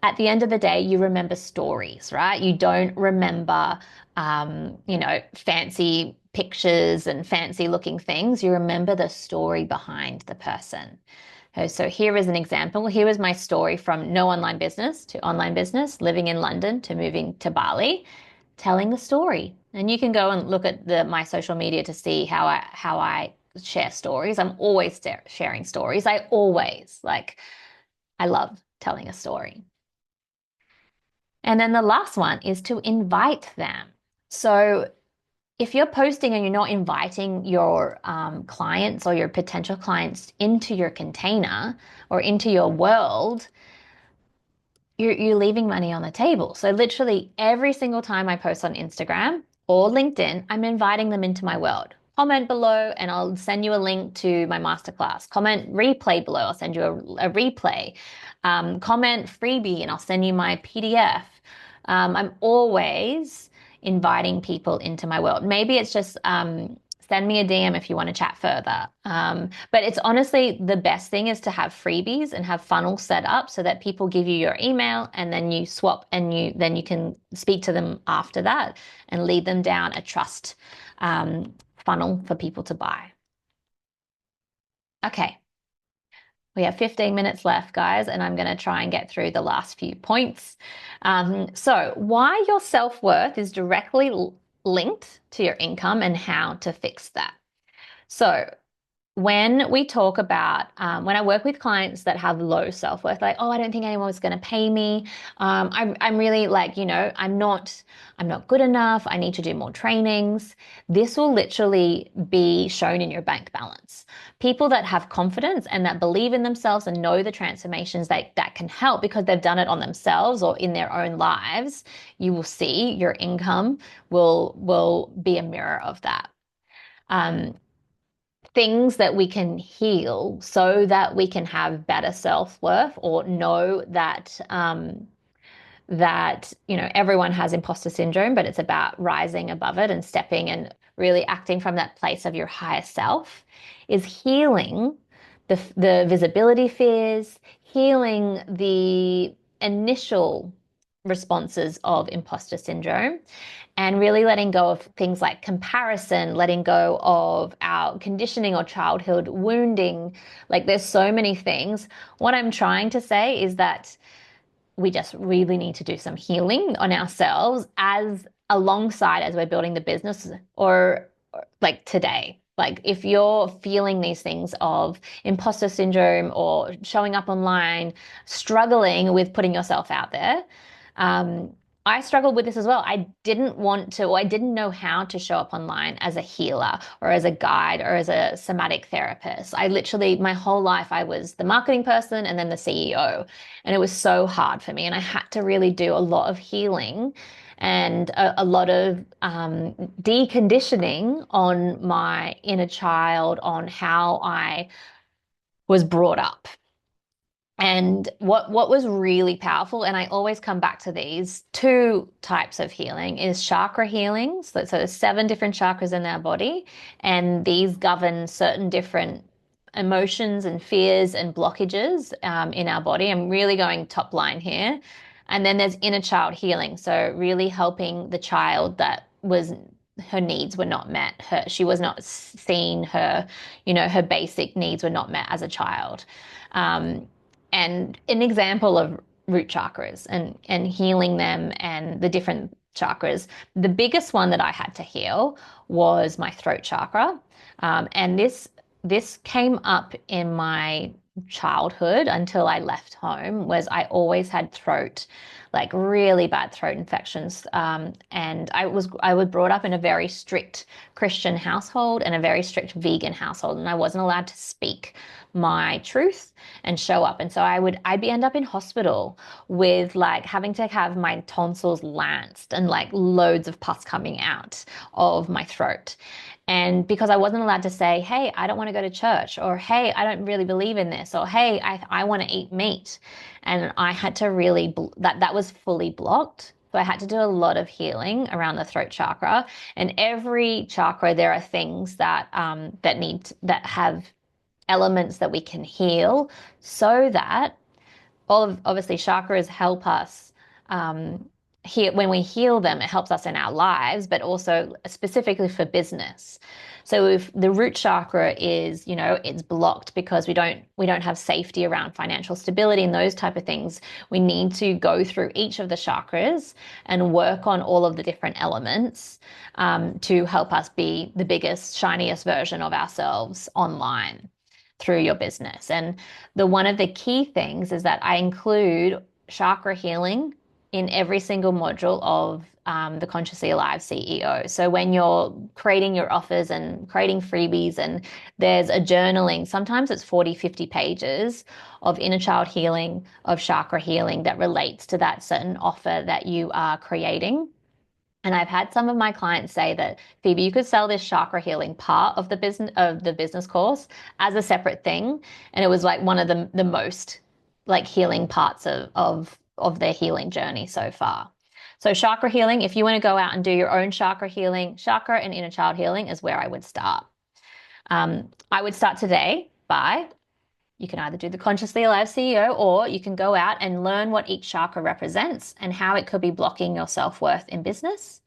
At the end of the day, you remember stories, right? You don't remember, fancy pictures and fancy looking things. You remember the story behind the person. Okay, so here is an example. Here is my story from no online business to online business, living in London to moving to Bali, telling the story. And you can go and look at my social media to see how I share stories. I'm always sharing stories. I love telling a story. And then the last one is to invite them. So if you're posting and you're not inviting your clients or your potential clients into your container or into your world, you're leaving money on the table. So literally every single time I post on Instagram or LinkedIn, I'm inviting them into my world. Comment below and I'll send you a link to my masterclass. Comment replay below, I'll send you a replay. Comment freebie and I'll send you my PDF. I'm always inviting people into my world. Maybe it's just send me a DM if you want to chat further. But it's honestly the best thing is to have freebies and have funnels set up so that people give you your email and then you swap and then you can speak to them after that and lead them down a trust funnel for people to buy. Okay. We have 15 minutes left, guys, and I'm going to try and get through the last few points. So why your self-worth is directly linked to your income and how to fix that. So when we talk about when I work with clients that have low self-worth, like, oh, I don't think anyone's going to pay me. I'm really like, I'm not good enough. I need to do more trainings. This will literally be shown in your bank balance. People that have confidence and that believe in themselves and know the transformations that can help because they've done it on themselves or in their own lives, you will see your income will be a mirror of that. Um, Things that we can heal so that we can have better self-worth or know that everyone has imposter syndrome, but it's about rising above it and stepping and really acting from that place of your higher self, is healing the visibility fears, healing the initial responses of imposter syndrome, and really letting go of things like comparison, letting go of our conditioning or childhood wounding. Like there's so many things. What I'm trying to say is that we just really need to do some healing on ourselves as alongside as we're building the business or like today. Like if you're feeling these things of imposter syndrome or showing up online, struggling with putting yourself out there, um, I struggled with this as well. I didn't want to, or I didn't know how to show up online as a healer or as a guide or as a somatic therapist. I literally, my whole life, I was the marketing person and then the CEO. And it was so hard for me. And I had to really do a lot of healing and a lot of deconditioning on my inner child, on how I was brought up. And what was really powerful, and I always come back to these two types of healing, is chakra healing. So there's 7 different chakras in our body, and these govern certain different emotions and fears and blockages in our body. I'm really going top line here. And then there's inner child healing. So really helping the child that was her needs were not met. She was not seen. Her basic needs were not met as a child. Um, and an example of root chakras and healing them and the different chakras. The biggest one that I had to heal was my throat chakra, and this came up in my childhood until I left home. Was I always had throat, like really bad throat infections, and I was brought up in a very strict Christian household and a very strict vegan household, and I wasn't allowed to speak my truth and show up. And so I'd be end up in hospital with like having to have my tonsils lanced and like loads of pus coming out of my throat. And because I wasn't allowed to say, hey, I don't want to go to church, or hey, I don't really believe in this, or hey, I want to eat meat. And I had to really, that was fully blocked. So I had to do a lot of healing around the throat chakra. And every chakra, there are things that have elements that we can heal so that obviously chakras help us when we heal them, it helps us in our lives, but also specifically for business. So if the root chakra is, it's blocked because we don't have safety around financial stability and those type of things, we need to go through each of the chakras and work on all of the different elements to help us be the biggest, shiniest version of ourselves online through your business. And one of the key things is that I include chakra healing in every single module of the Consciously Alive CEO. So when you're creating your offers and creating freebies and there's a journaling, sometimes it's 40, 50 pages of inner child healing, of chakra healing that relates to that certain offer that you are creating. And I've had some of my clients say that, Phoebe, you could sell this chakra healing part of the business course as a separate thing. And it was like one of the most like healing parts of their healing journey so far. So chakra healing, if you want to go out and do your own chakra healing, chakra and inner child healing is where I would start. I would start today by you can either do the Consciously Alive CEO or you can go out and learn what each chakra represents and how it could be blocking your self-worth in business.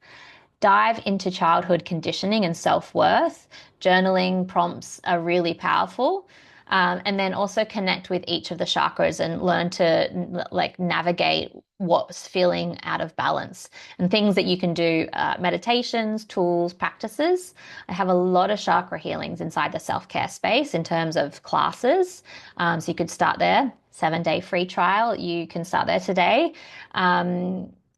Dive into childhood conditioning and self-worth. Journaling prompts are really powerful. And then also connect with each of the chakras and learn to like navigate what's feeling out of balance and things that you can do, meditations, tools, practices. I have a lot of chakra healings inside the self-care space in terms of classes. So you could start there, 7-day free trial. You can start there today.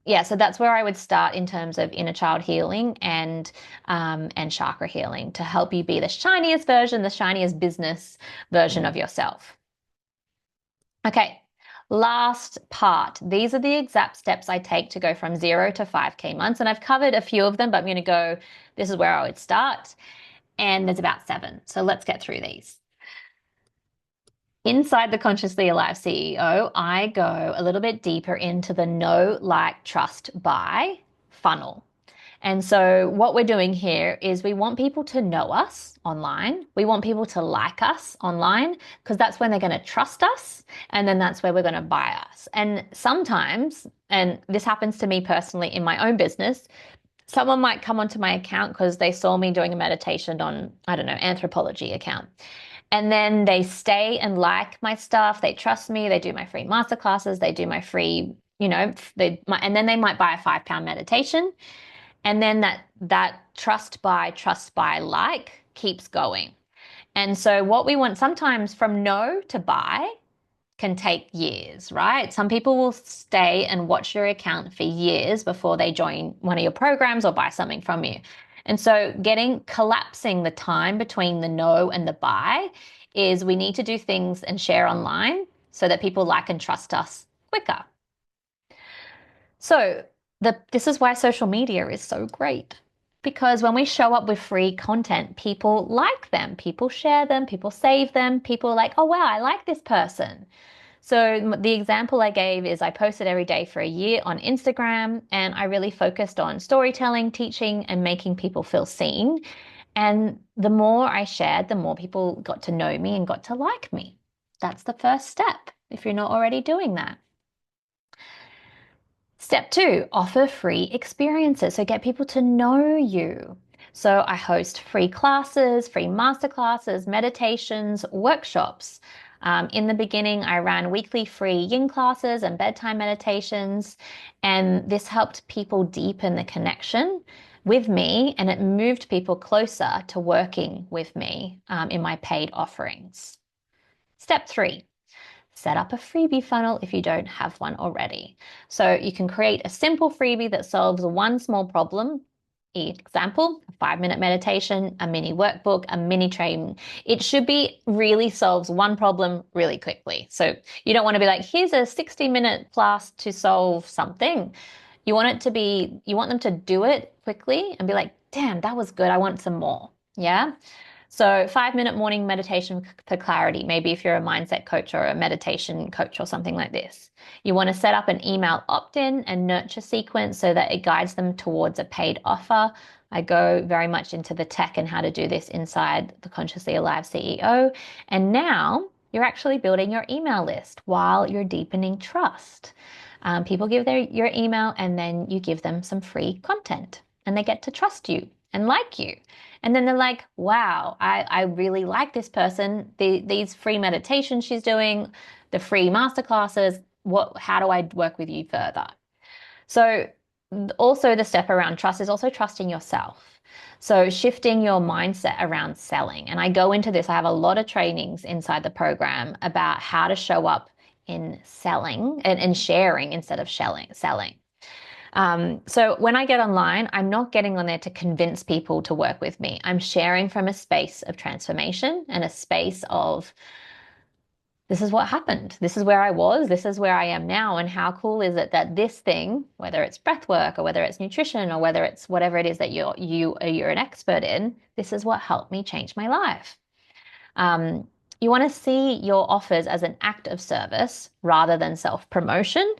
Yeah, so that's where I would start in terms of inner child healing and chakra healing to help you be the shiniest version, the shiniest business version of yourself. Okay, last part. These are the exact steps I take to go from 0 to 5K months. And I've covered a few of them, but I'm going to go, this is where I would start. And there's about 7. So let's get through these. Inside the Consciously Alive CEO, I go a little bit deeper into the know, like, trust, buy funnel. And so what we're doing here is we want people to know us online. We want people to like us online because that's when they're going to trust us. And then that's where we're going to buy us. And sometimes, and this happens to me personally in my own business, someone might come onto my account because they saw me doing a meditation on, I don't know, anthropology account. And then they stay and like my stuff. They trust me. They do my free masterclasses. They do my free, and then they might buy a £5 meditation. And then that trust by like keeps going. And so what we want sometimes from no to buy can take years, right? Some people will stay and watch your account for years before they join one of your programs or buy something from you. And so collapsing the time between the no and the buy is we need to do things and share online so that people like and trust us quicker. So this is why social media is so great. Because when we show up with free content, people like them, people share them, people save them, people are like, oh, wow, I like this person. So the example I gave is I posted every day for a year on Instagram, and I really focused on storytelling, teaching, and making people feel seen. And the more I shared, the more people got to know me and got to like me. That's the first step if you're not already doing that. Step 2, offer free experiences. So get people to know you. So I host free classes, free masterclasses, meditations, workshops. In the beginning, I ran weekly free yin classes and bedtime meditations, and this helped people deepen the connection with me, and it moved people closer to working with me in my paid offerings. Step 3, set up a freebie funnel if you don't have one already. So you can create a simple freebie that solves one small problem. Example, a 5-minute meditation, a mini workbook, a mini training. It should be really solves one problem really quickly. So you don't want to be like, here's a 60-minute class to solve something. You want them to do it quickly and be like, damn, that was good. I want some more. Yeah. So 5-minute morning meditation for clarity, maybe if you're a mindset coach or a meditation coach or something like this. You want to set up an email opt-in and nurture sequence so that it guides them towards a paid offer. I go very much into the tech and how to do this inside the Consciously Alive CEO. And now you're actually building your email list while you're deepening trust. People give your email and then you give them some free content and they get to trust you and like you. And then they're like, wow, I really like this person. These free meditations she's doing, the free masterclasses, how do I work with you further? So also the step around trust is also trusting yourself. So shifting your mindset around selling. And I go into this, I have a lot of trainings inside the program about how to show up in selling and sharing instead of selling. So when I get online, I'm not getting on there to convince people to work with me. I'm sharing from a space of transformation and a space of this is what happened. This is where I was. This is where I am now. And how cool is it that this thing, whether it's breath work or whether it's nutrition or whether it's whatever it is that you're an expert in, this is what helped me change my life. You want to see your offers as an act of service rather than self-promotion.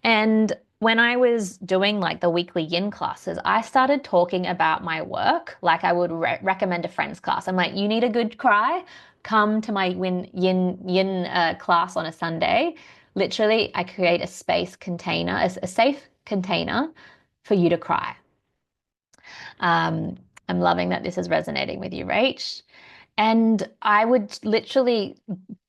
And when I was doing like the weekly yin classes, I started talking about my work like I would recommend a friend's class. I'm like, you need a good cry? Come to my yin class on a Sunday. Literally, I create a space container, a safe container for you to cry. I'm loving that this is resonating with you, Rach. And I would literally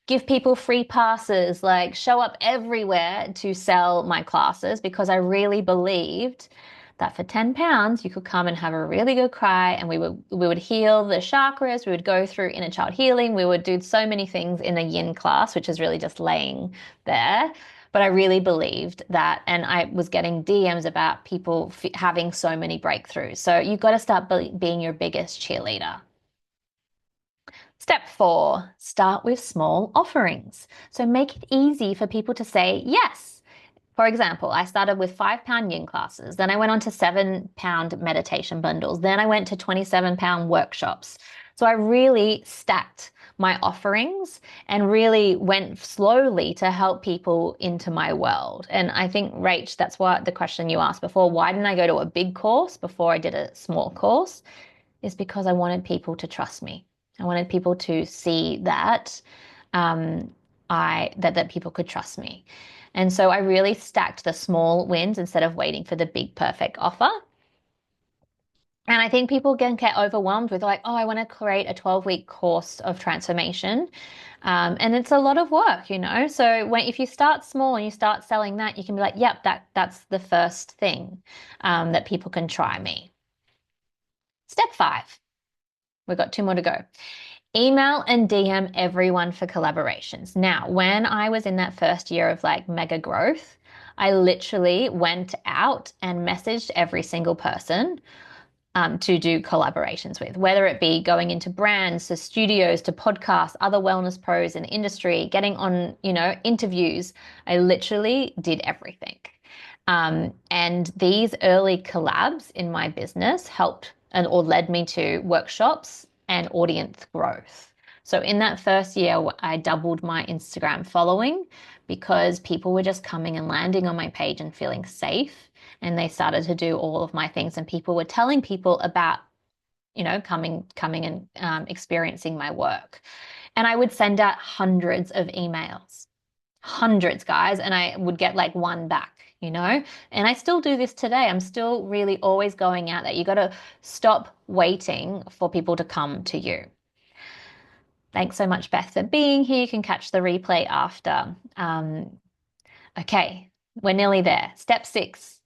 give people free passes, like show up everywhere to sell my classes because I really believed that for £10 you could come and have a really good cry and we would heal the chakras, we would go through inner child healing, we would do so many things in a yin class, which is really just laying there. But I really believed that, and I was getting DMs about people having so many breakthroughs. So you've got to start being your biggest cheerleader. Step 4, start with small offerings. So make it easy for people to say yes. For example, I started with £5 yin classes, then I went on to £7 meditation bundles, then I went to £27 workshops. So I really stacked my offerings and really went slowly to help people into my world. And I think, Rach, that's what the question you asked before, why didn't I go to a big course before I did a small course? Is because I wanted people to trust me. I wanted people to see that um, that people could trust me. And so I really stacked the small wins instead of waiting for the big perfect offer. And I think people can get overwhelmed with like, oh, I want to create a 12-week course of transformation. And it's a lot of work, you know? So if you start small and you start selling that, you can be like, yep, that's the first thing that people can try me. Step 5, we've got 2 more to go. Email and DM everyone for collaborations. Now, when I was in that first year of like mega growth, I literally went out and messaged every single person to do collaborations with, whether it be going into brands, to studios, to podcasts, other wellness pros in the industry, getting on, interviews. I literally did everything. And these early collabs in my business helped or led me to workshops and audience growth. So in that first year, I doubled my Instagram following because people were just coming and landing on my page and feeling safe. And they started to do all of my things, and people were telling people about, coming and experiencing my work. And I would send out hundreds of emails, hundreds, guys, and I would get like one back. And I still do this today. I'm still really always going out there. You got to stop waiting for people to come to you. Thanks so much, Beth, for being here. You can catch the replay after. Okay, we're nearly there. Step 6.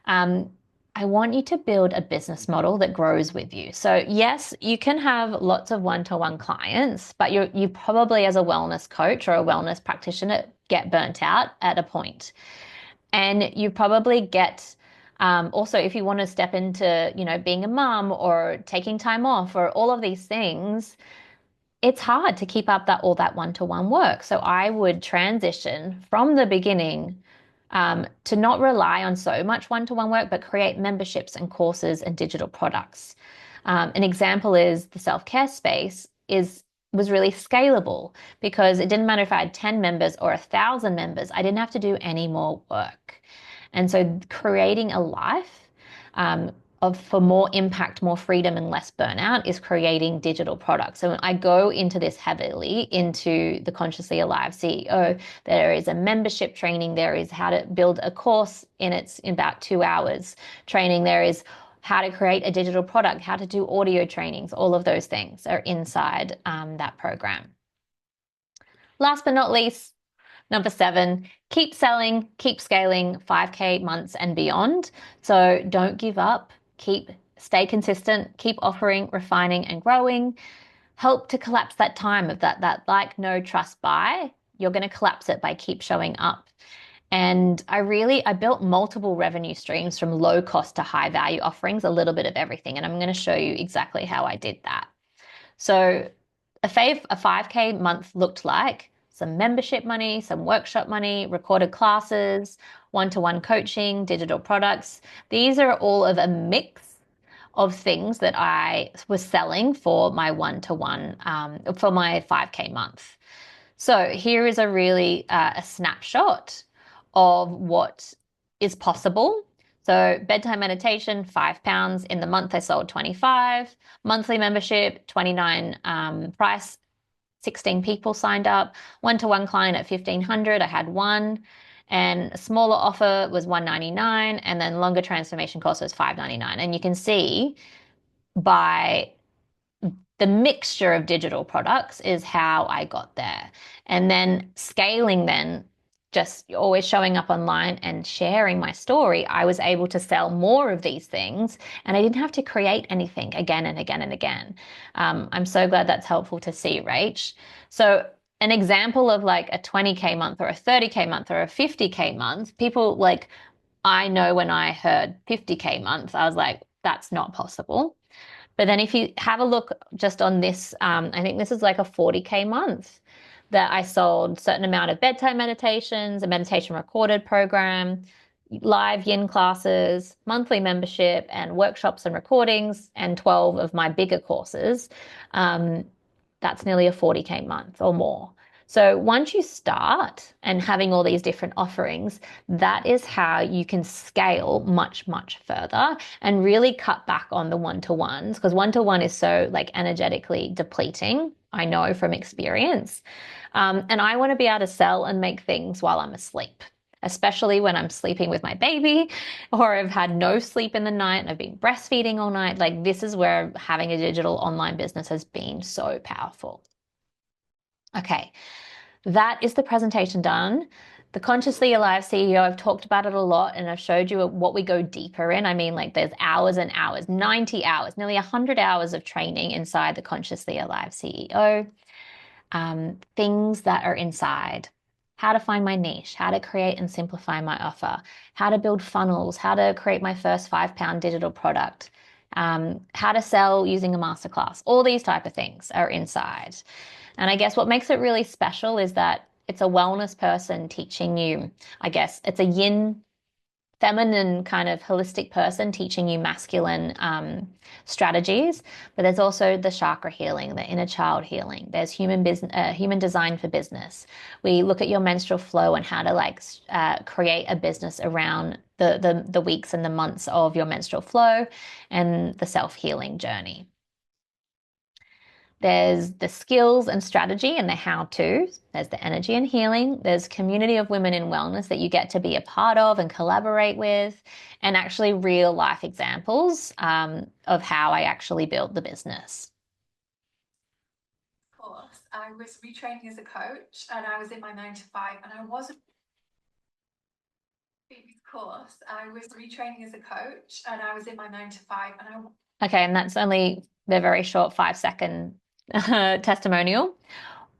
I want you to build a business model that grows with you. So yes, you can have lots of one-to-one clients, but you probably, as a wellness coach or a wellness practitioner, get burnt out at a point. And you probably get also, if you want to step into, being a mum or taking time off or all of these things, it's hard to keep up all that one-to-one work. So I would transition from the beginning to not rely on so much one-to-one work, but create memberships and courses and digital products. An example is the self-care space was really scalable because it didn't matter if I had 10 members or 1,000 members. I didn't have to do any more work. And so creating a life for more impact, more freedom, and less burnout is creating digital products. So I go into this heavily into the Consciously Alive CEO. There is a membership training. There is how to build a course in about 2 hours training. There is how to create a digital product, how to do audio trainings. All of those things are inside that program. Last but not least, number 7, keep selling, keep scaling 5K months and beyond. So don't give up. Stay consistent, keep offering, refining, and growing. Help to collapse that time of that like, no, trust, buy. You're going to collapse it by keep showing up. And I built multiple revenue streams from low cost to high value offerings, a little bit of everything. And I'm going to show you exactly how I did that. So a 5K month looked like some membership money, some workshop money, recorded classes, one-to-one coaching, digital products. These are all of a mix of things that I was selling for my one-to-one, for my 5K month. So here is a snapshot of what is possible. So bedtime meditation, £5. In the month, I sold 25. Monthly membership, 29 price. 16 people signed up. One-to-one client at 1,500. I had one. And a smaller offer was $199. And then longer transformation course was $599. And you can see by the mixture of digital products is how I got there. And then scaling, then just always showing up online and sharing my story, I was able to sell more of these things and I didn't have to create anything again and again and again. I'm so glad that's helpful to see, Rach. So an example of like a 20K month or a 30K month or a 50K month, people like, I know when I heard 50K month, I was like, that's not possible. But then if you have a look just on this, I think this is like a 40K month that I sold a certain amount of bedtime meditations, a meditation recorded program, live yin classes, monthly membership, and workshops and recordings, and 12 of my bigger courses. That's nearly a 40K month or more. So once you start and having all these different offerings, that is how you can scale much, much further and really cut back on the one-to-ones, because one-to-one is so like energetically depleting. I know from experience. And I want to be able to sell and make things while I'm asleep, especially when I'm sleeping with my baby or I've had no sleep in the night and I've been breastfeeding all night. Like this is where having a digital online business has been so powerful. Okay, that is the presentation done. The Consciously Alive CEO, I've talked about it a lot and I've showed you what we go deeper in. I mean, like there's hours and hours, 90 hours, nearly 100 hours of training inside the Consciously Alive CEO. Things that are inside. How to find my niche, how to create and simplify my offer, how to build funnels, how to create my first £5 digital product, how to sell using a masterclass. All these type of things are inside. And I guess what makes it really special is that it's a wellness person teaching you, I guess it's a yin feminine kind of holistic person teaching you masculine strategies, but there's also the chakra healing, the inner child healing. There's human design for business. We look at your menstrual flow and how to like create a business around the weeks and the months of your menstrual flow and the self-healing journey. There's the skills and strategy and the how-tos. There's the energy and healing. There's community of women in wellness that you get to be a part of and collaborate with, and actually real life examples of how I actually built the business. Of course, I was retraining as a coach and I was in my 9 to 5 and I wasn't course. I was retraining as a coach and I was in my 9 to 5 and I Okay, and that's only the very short 5-second testimonial.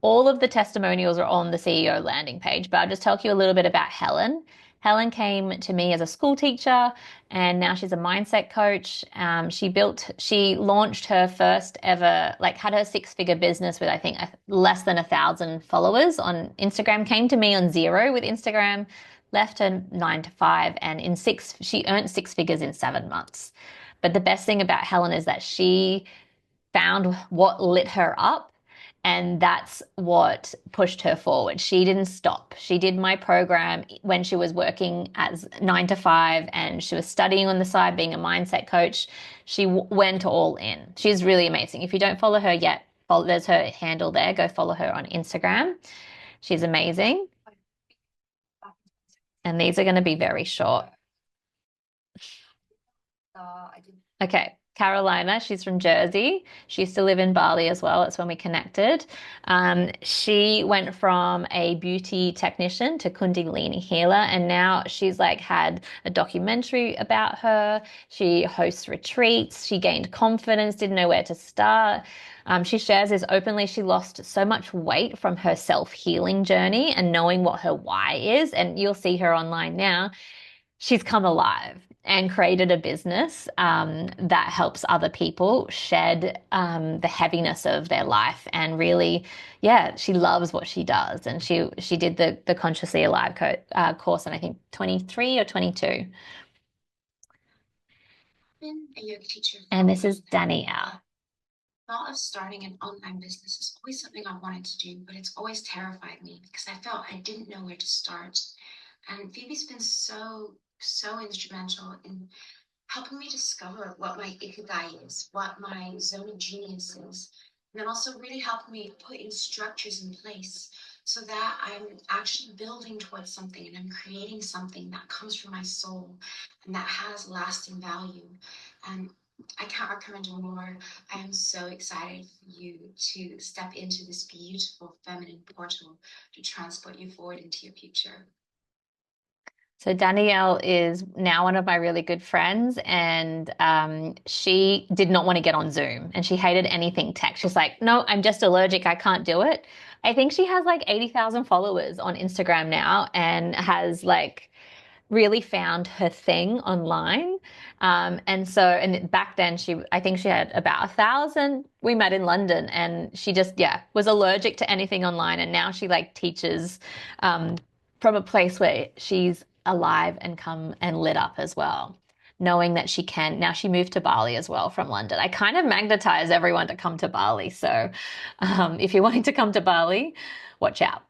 All of the testimonials are on the CEO landing page, but I'll just tell you a little bit about Helen. Helen came to me as a school teacher and now she's a mindset coach. She launched her first ever, like had her 6-figure business with, I think, less than 1,000 followers on Instagram, came to me on zero with Instagram, left her 9 to 5 and she earned 6 figures in 7 months. But the best thing about Helen is that she found what lit her up and that's what pushed her forward. She didn't stop. She did my program when she was working as 9 to 5 and she was studying on the side, being a mindset coach. She went all in. She's really amazing. If you don't follow her yet, there's her handle there. Go follow her on Instagram. She's amazing. And these are going to be very short. Okay. Carolina, she's from Jersey. She used to live in Bali as well. That's when we connected. She went from a beauty technician to Kundalini healer, and now she's like had a documentary about her. She hosts retreats. She gained confidence, didn't know where to start. She shares this openly. She lost so much weight from her self-healing journey and knowing what her why is, and you'll see her online now. She's come alive and created a business that helps other people shed the heaviness of their life and really, yeah, she loves what she does. And she did the Consciously Alive course in I think 23 or 22. Been a yoga teacher. And this is Danielle. Thought of starting an online business is always something I wanted to do, but it's always terrified me because I felt I didn't know where to start. And Phoebe's been so instrumental in helping me discover what my ikigai is, what my zone of genius is, and then also really helping me put in structures in place so that I'm actually building towards something and I'm creating something that comes from my soul and that has lasting value. And I can't recommend it more. I am so so excited for you to step into this beautiful feminine portal to transport you forward into your future. So Danielle is now one of my really good friends, and she did not want to get on Zoom, and she hated anything tech. She's like, no, I'm just allergic. I can't do it. I think she has like 80,000 followers on Instagram now and has like really found her thing online. And back then I think she had about 1,000. We met in London, and she just, yeah, was allergic to anything online. And now she like teaches from a place where she's alive and come and lit up as well, knowing that she can. Now she moved to Bali as well from London. I kind of magnetize everyone to come to Bali. So if you're wanting to come to Bali, watch out.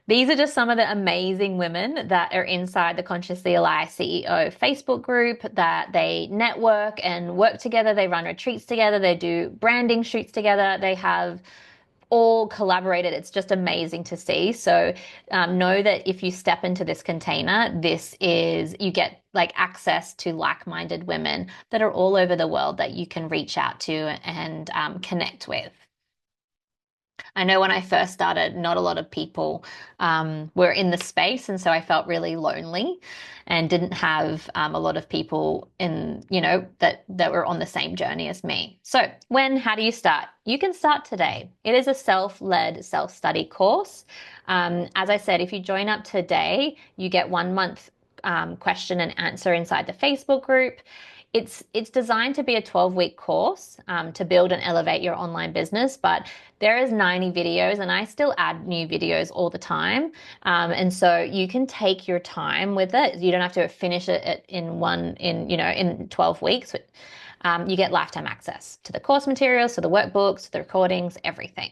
These are just some of the amazing women that are inside the Consciously Alive CEO Facebook group, that they network and work together. They run retreats together. They do branding shoots together. They have all collaborated. It's just amazing to see. So know that if you step into this container, you get like access to like-minded women that are all over the world that you can reach out to and connect with. I know when I first started, not a lot of people were in the space, and so I felt really lonely and didn't have a lot of people that were on the same journey as me. So how do you start? You can start today. It is a self-led self-study course. As I said, if you join up today, you get 1 month question and answer inside the Facebook group. It's designed to be a 12-week course to build and elevate your online business, but there is 90 videos, and I still add new videos all the time. And so you can take your time with it. You don't have to finish it in 12 weeks. You get lifetime access to the course materials, to the workbooks, to the recordings, everything.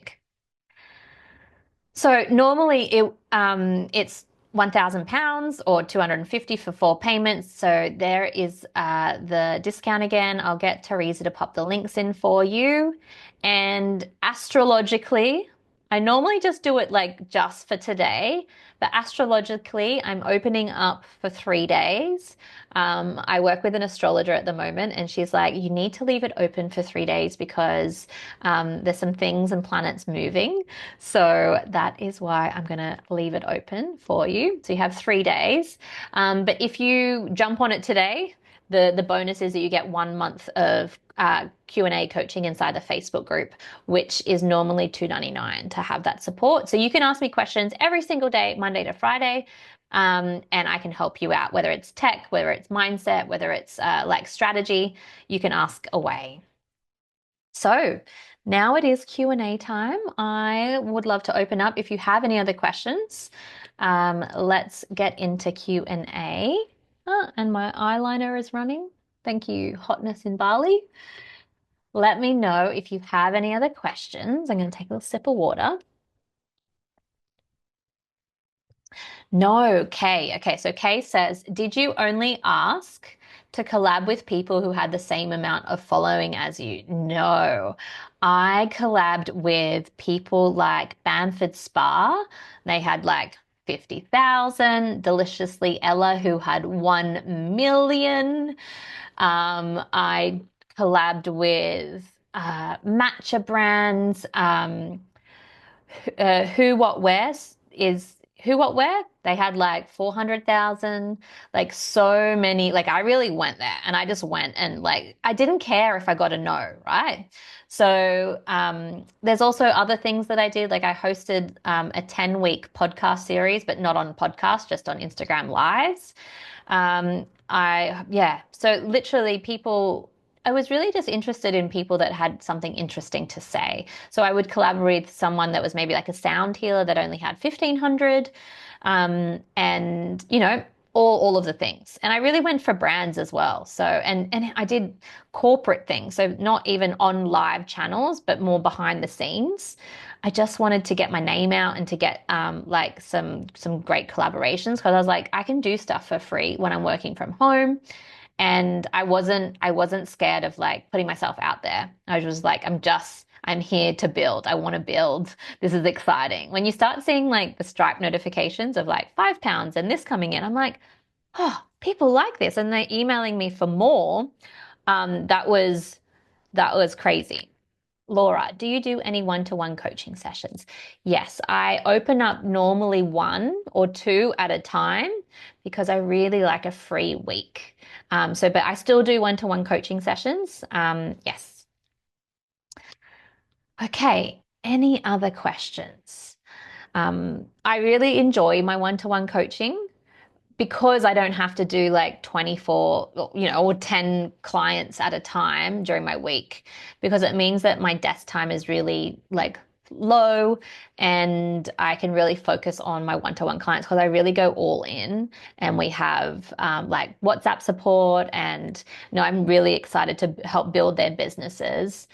So normally it's £1,000 or 250 for 4 payments. So there is the discount again. I'll get Teresa to pop the links in for you. And astrologically, I normally just do it like just for today, but astrologically, I'm opening up for 3 days. I work with an astrologer at the moment, and she's like, you need to leave it open for 3 days because there's some things and planets moving. So that is why I'm going to leave it open for you. So you have 3 days. But if you jump on it today, the bonus is that you get 1 month of Q&A coaching inside the Facebook group, which is normally $2.99 to have that support. So you can ask me questions every single day, Monday to Friday, and I can help you out, whether it's tech, whether it's mindset, whether it's like strategy, you can ask away. So now it is Q&A time. I would love to open up if you have any other questions. Let's get into Q&A. And my eyeliner is running. Thank you, Hotness in Bali. Let me know if you have any other questions. I'm going to take a little sip of water. No, Kay. Okay, so Kay says, did you only ask to collab with people who had the same amount of following as you? No, I collabed with people like Bamford Spa. They had like 50,000. Deliciously Ella, who had 1 million. I collabed with matcha brands. Who What Wear is Who What Wear. They had like 400,000, like so many. Like I really went there, and I just went, and like I didn't care if I got a no, right? So there's also other things that I did. Like I hosted a 10-week podcast series, but not on podcast, just on Instagram Lives. So literally I was really just interested in people that had something interesting to say. So I would collaborate with someone that was maybe like a sound healer that only had 1,500, and all of the things. And I really went for brands as well. So and I did corporate things, so not even on live channels, but more behind the scenes. I just wanted to get my name out and to get like some great collaborations, because I was like, I can do stuff for free when I'm working from home. And I wasn't scared of like putting myself out there. I was just like, I'm here to build. I want to build. This is exciting. When you start seeing like the Stripe notifications of like £5 and this coming in, I'm like, oh, people like this, and they're emailing me for more. That was crazy. Laura, do you do any one-to-one coaching sessions? Yes, I open up normally 1 or 2 at a time because I really like a free week. But I still do one-to-one coaching sessions. Yes. Okay, any other questions? I really enjoy my one-to-one coaching because I don't have to do like 24, or 10 clients at a time during my week, because it means that my desk time is really like low and I can really focus on my one-to-one clients because I really go all in, and we have like WhatsApp support, and I'm really excited to help build their businesses,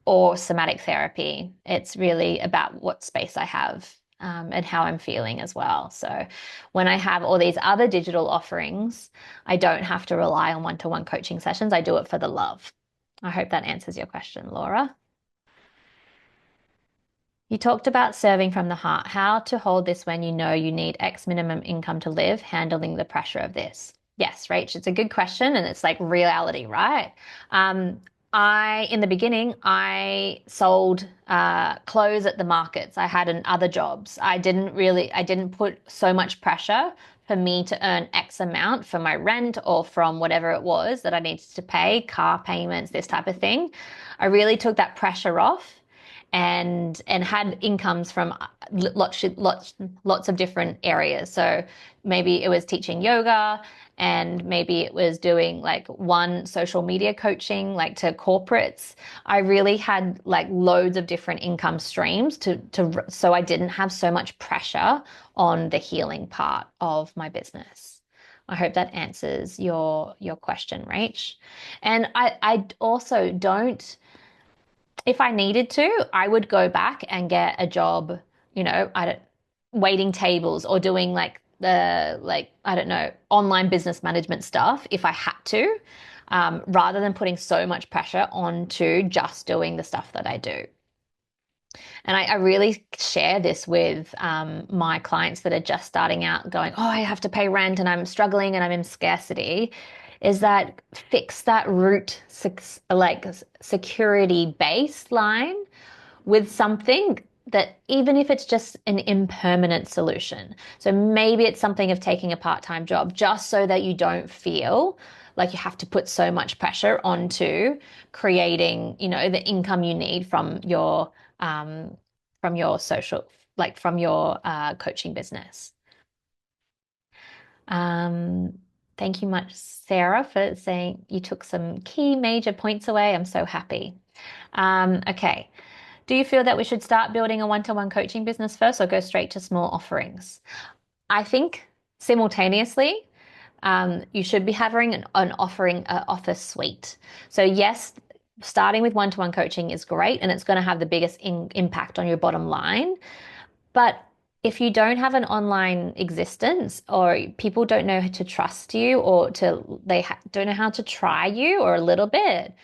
or somatic therapy. It's really about what space I have, and how I'm feeling as well. So when I have all these other digital offerings, I don't have to rely on one-to-one coaching sessions. I do it for the love. I hope that answers your question, Laura. You talked about serving from the heart, how to hold this when you know you need X minimum income to live, handling the pressure of this. Yes, Rach, it's a good question, and it's like reality, right? Um, in the beginning, I sold clothes at the markets. I had other jobs. I didn't put so much pressure for me to earn X amount for my rent or from whatever it was that I needed to pay, car payments, this type of thing. I really took that pressure off, and had incomes from lots of different areas. So maybe it was teaching yoga, and maybe it was doing like one social media coaching like to corporates. I really had like loads of different income streams so I didn't have so much pressure on the healing part of my business. I hope that answers your question, Rach. And I also don't, if I needed to, I would go back and get a job, I don't, waiting tables or doing like I don't know, online business management stuff if I had to, rather than putting so much pressure onto just doing the stuff that I do. And I really share this with my clients that are just starting out going, oh, I have to pay rent and I'm struggling and I'm in scarcity, is that fix that root like security baseline with something that, even if it's just an impermanent solution. So maybe it's something of taking a part-time job just so that you don't feel like you have to put so much pressure onto creating, the income you need from your social, like from your coaching business. Um, Thank you much, Sarah, for saying you took some key major points away. I'm so happy. Okay. Do you feel that we should start building a one-to-one coaching business first or go straight to small offerings? I think simultaneously, you should be having an offer suite. So yes, starting with one-to-one coaching is great, and it's going to have the biggest impact on your bottom line. But if you don't have an online existence, or people don't know how to trust you, or don't know how to try you or a little bit,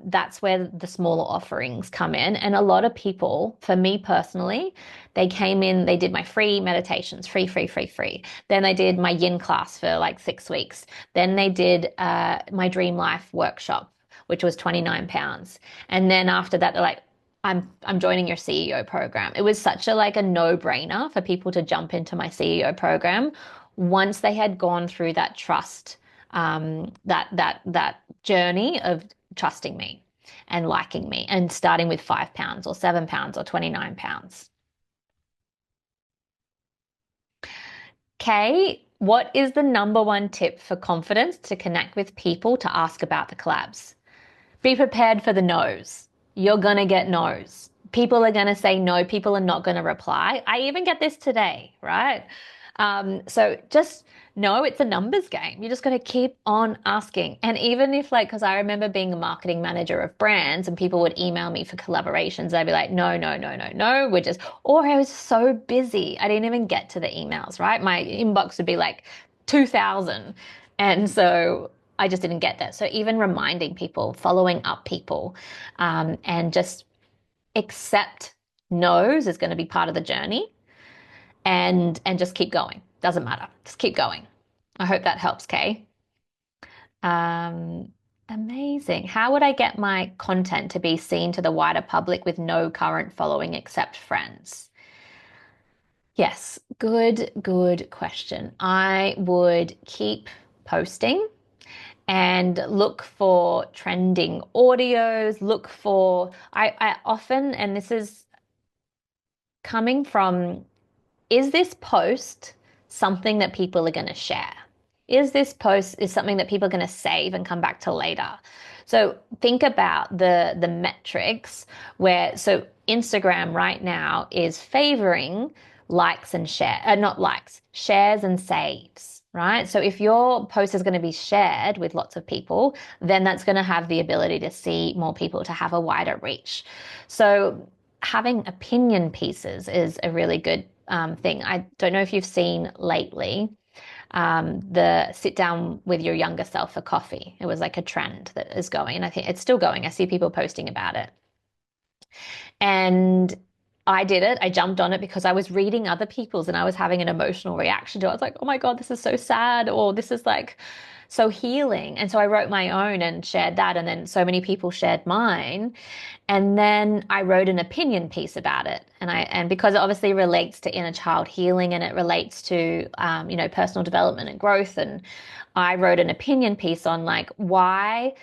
that's where the smaller offerings come in. And a lot of people, for me personally, they came in, they did my free meditations, free, free, free, free. Then they did my yin class for like 6 weeks. Then they did my Dream Life workshop, which was £29. And then after that, they're like, I'm joining your CEO program. It was such a like a no-brainer for people to jump into my CEO program once they had gone through that trust, that journey of trusting me and liking me, and starting with £5 or £7 or £29. Okay, what is the number one tip for confidence to connect with people to ask about the collabs? Be prepared for the no's. You're going to get no's. People are going to say no. People are not going to reply. I even get this today, right? So just know it's a numbers game. You're just going to keep on asking. And even if because I remember being a marketing manager of brands and people would email me for collaborations, I'd be like, no, no, no, no, no. Or I was so busy. I didn't even get to the emails, right? My inbox would be like 2,000. And so I just didn't get that. So even reminding people, following up people, and just accept no's is going to be part of the journey, and just keep going. Doesn't matter. Just keep going. I hope that helps, Kay. Amazing. How would I get my content to be seen to the wider public with no current following except friends? Yes, good question. I would keep posting and look for trending audios, look for, I often, and this is coming from, is this post something that people are going to share? Is this post is something that people are going to save and come back to later? So think about the metrics where so Instagram right now is favoring likes and share, not likes, shares and saves, right? So if your post is going to be shared with lots of people, then that's going to have the ability to see more people, to have a wider reach. So having opinion pieces is a really good thing. I don't know if you've seen lately the sit down with your younger self for coffee. It was like a trend that is going, and I think it's still going. I see people posting about it. And I did it. I jumped on it because I was reading other people's and I was having an emotional reaction to it. I was like, oh my God, this is so sad, or this is like so healing. And so I wrote my own and shared that. And then so many people shared mine. And then I wrote an opinion piece about it. And because it obviously relates to inner child healing and it relates to, personal development and growth. And I wrote an opinion piece on like why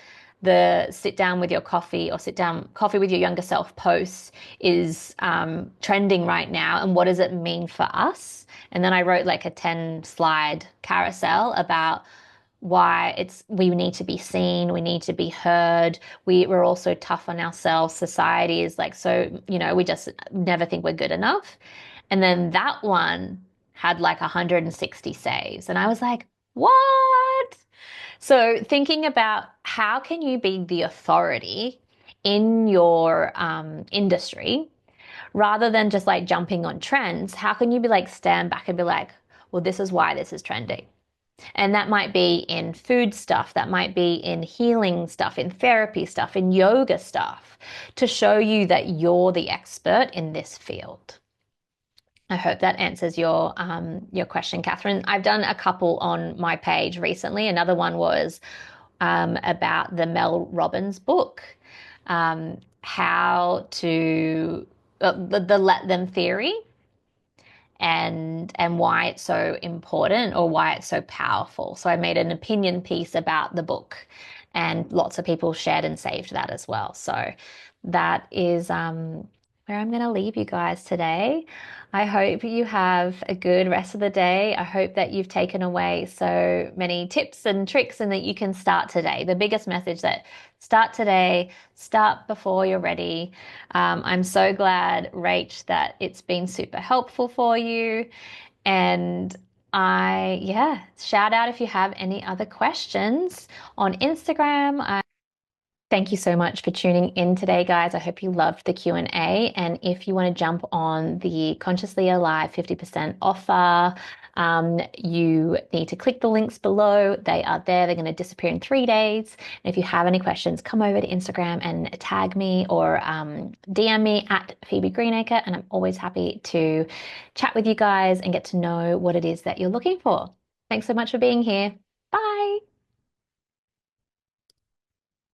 the sit down with your coffee or sit down coffee with your younger self posts is trending right now, and what does it mean for us. And then I wrote like a 10-slide carousel about why we need to be seen, we need to be heard, we're also tough on ourselves, society is like, so we just never think we're good enough. And then that one had like 160 saves, and I was like, what? So thinking about how can you be the authority in your industry rather than just like jumping on trends, how can you be like stand back and be like, well, this is why this is trending. And that might be in food stuff, that might be in healing stuff, in therapy stuff, in yoga stuff, to show you that you're the expert in this field. I hope that answers your question, Catherine. I've done a couple on my page recently. Another one was about the Mel Robbins book, how to the let them theory, and why it's so important or why it's so powerful. So I made an opinion piece about the book, and lots of people shared and saved that as well. So that is where I'm going to leave you guys today. I hope you have a good rest of the day. I hope that you've taken away so many tips and tricks and that you can start today. The biggest message, that start today, start before you're ready. I'm so glad, Rach, that it's been super helpful for you. And shout out if you have any other questions on Instagram. Thank you so much for tuning in today, guys. I hope you loved the Q&A. And if you want to jump on the Consciously Alive 50% offer, you need to click the links below. They are there. They're going to disappear in 3 days. And if you have any questions, come over to Instagram and tag me or DM me at Phoebe Greenacre. And I'm always happy to chat with you guys and get to know what it is that you're looking for. Thanks so much for being here.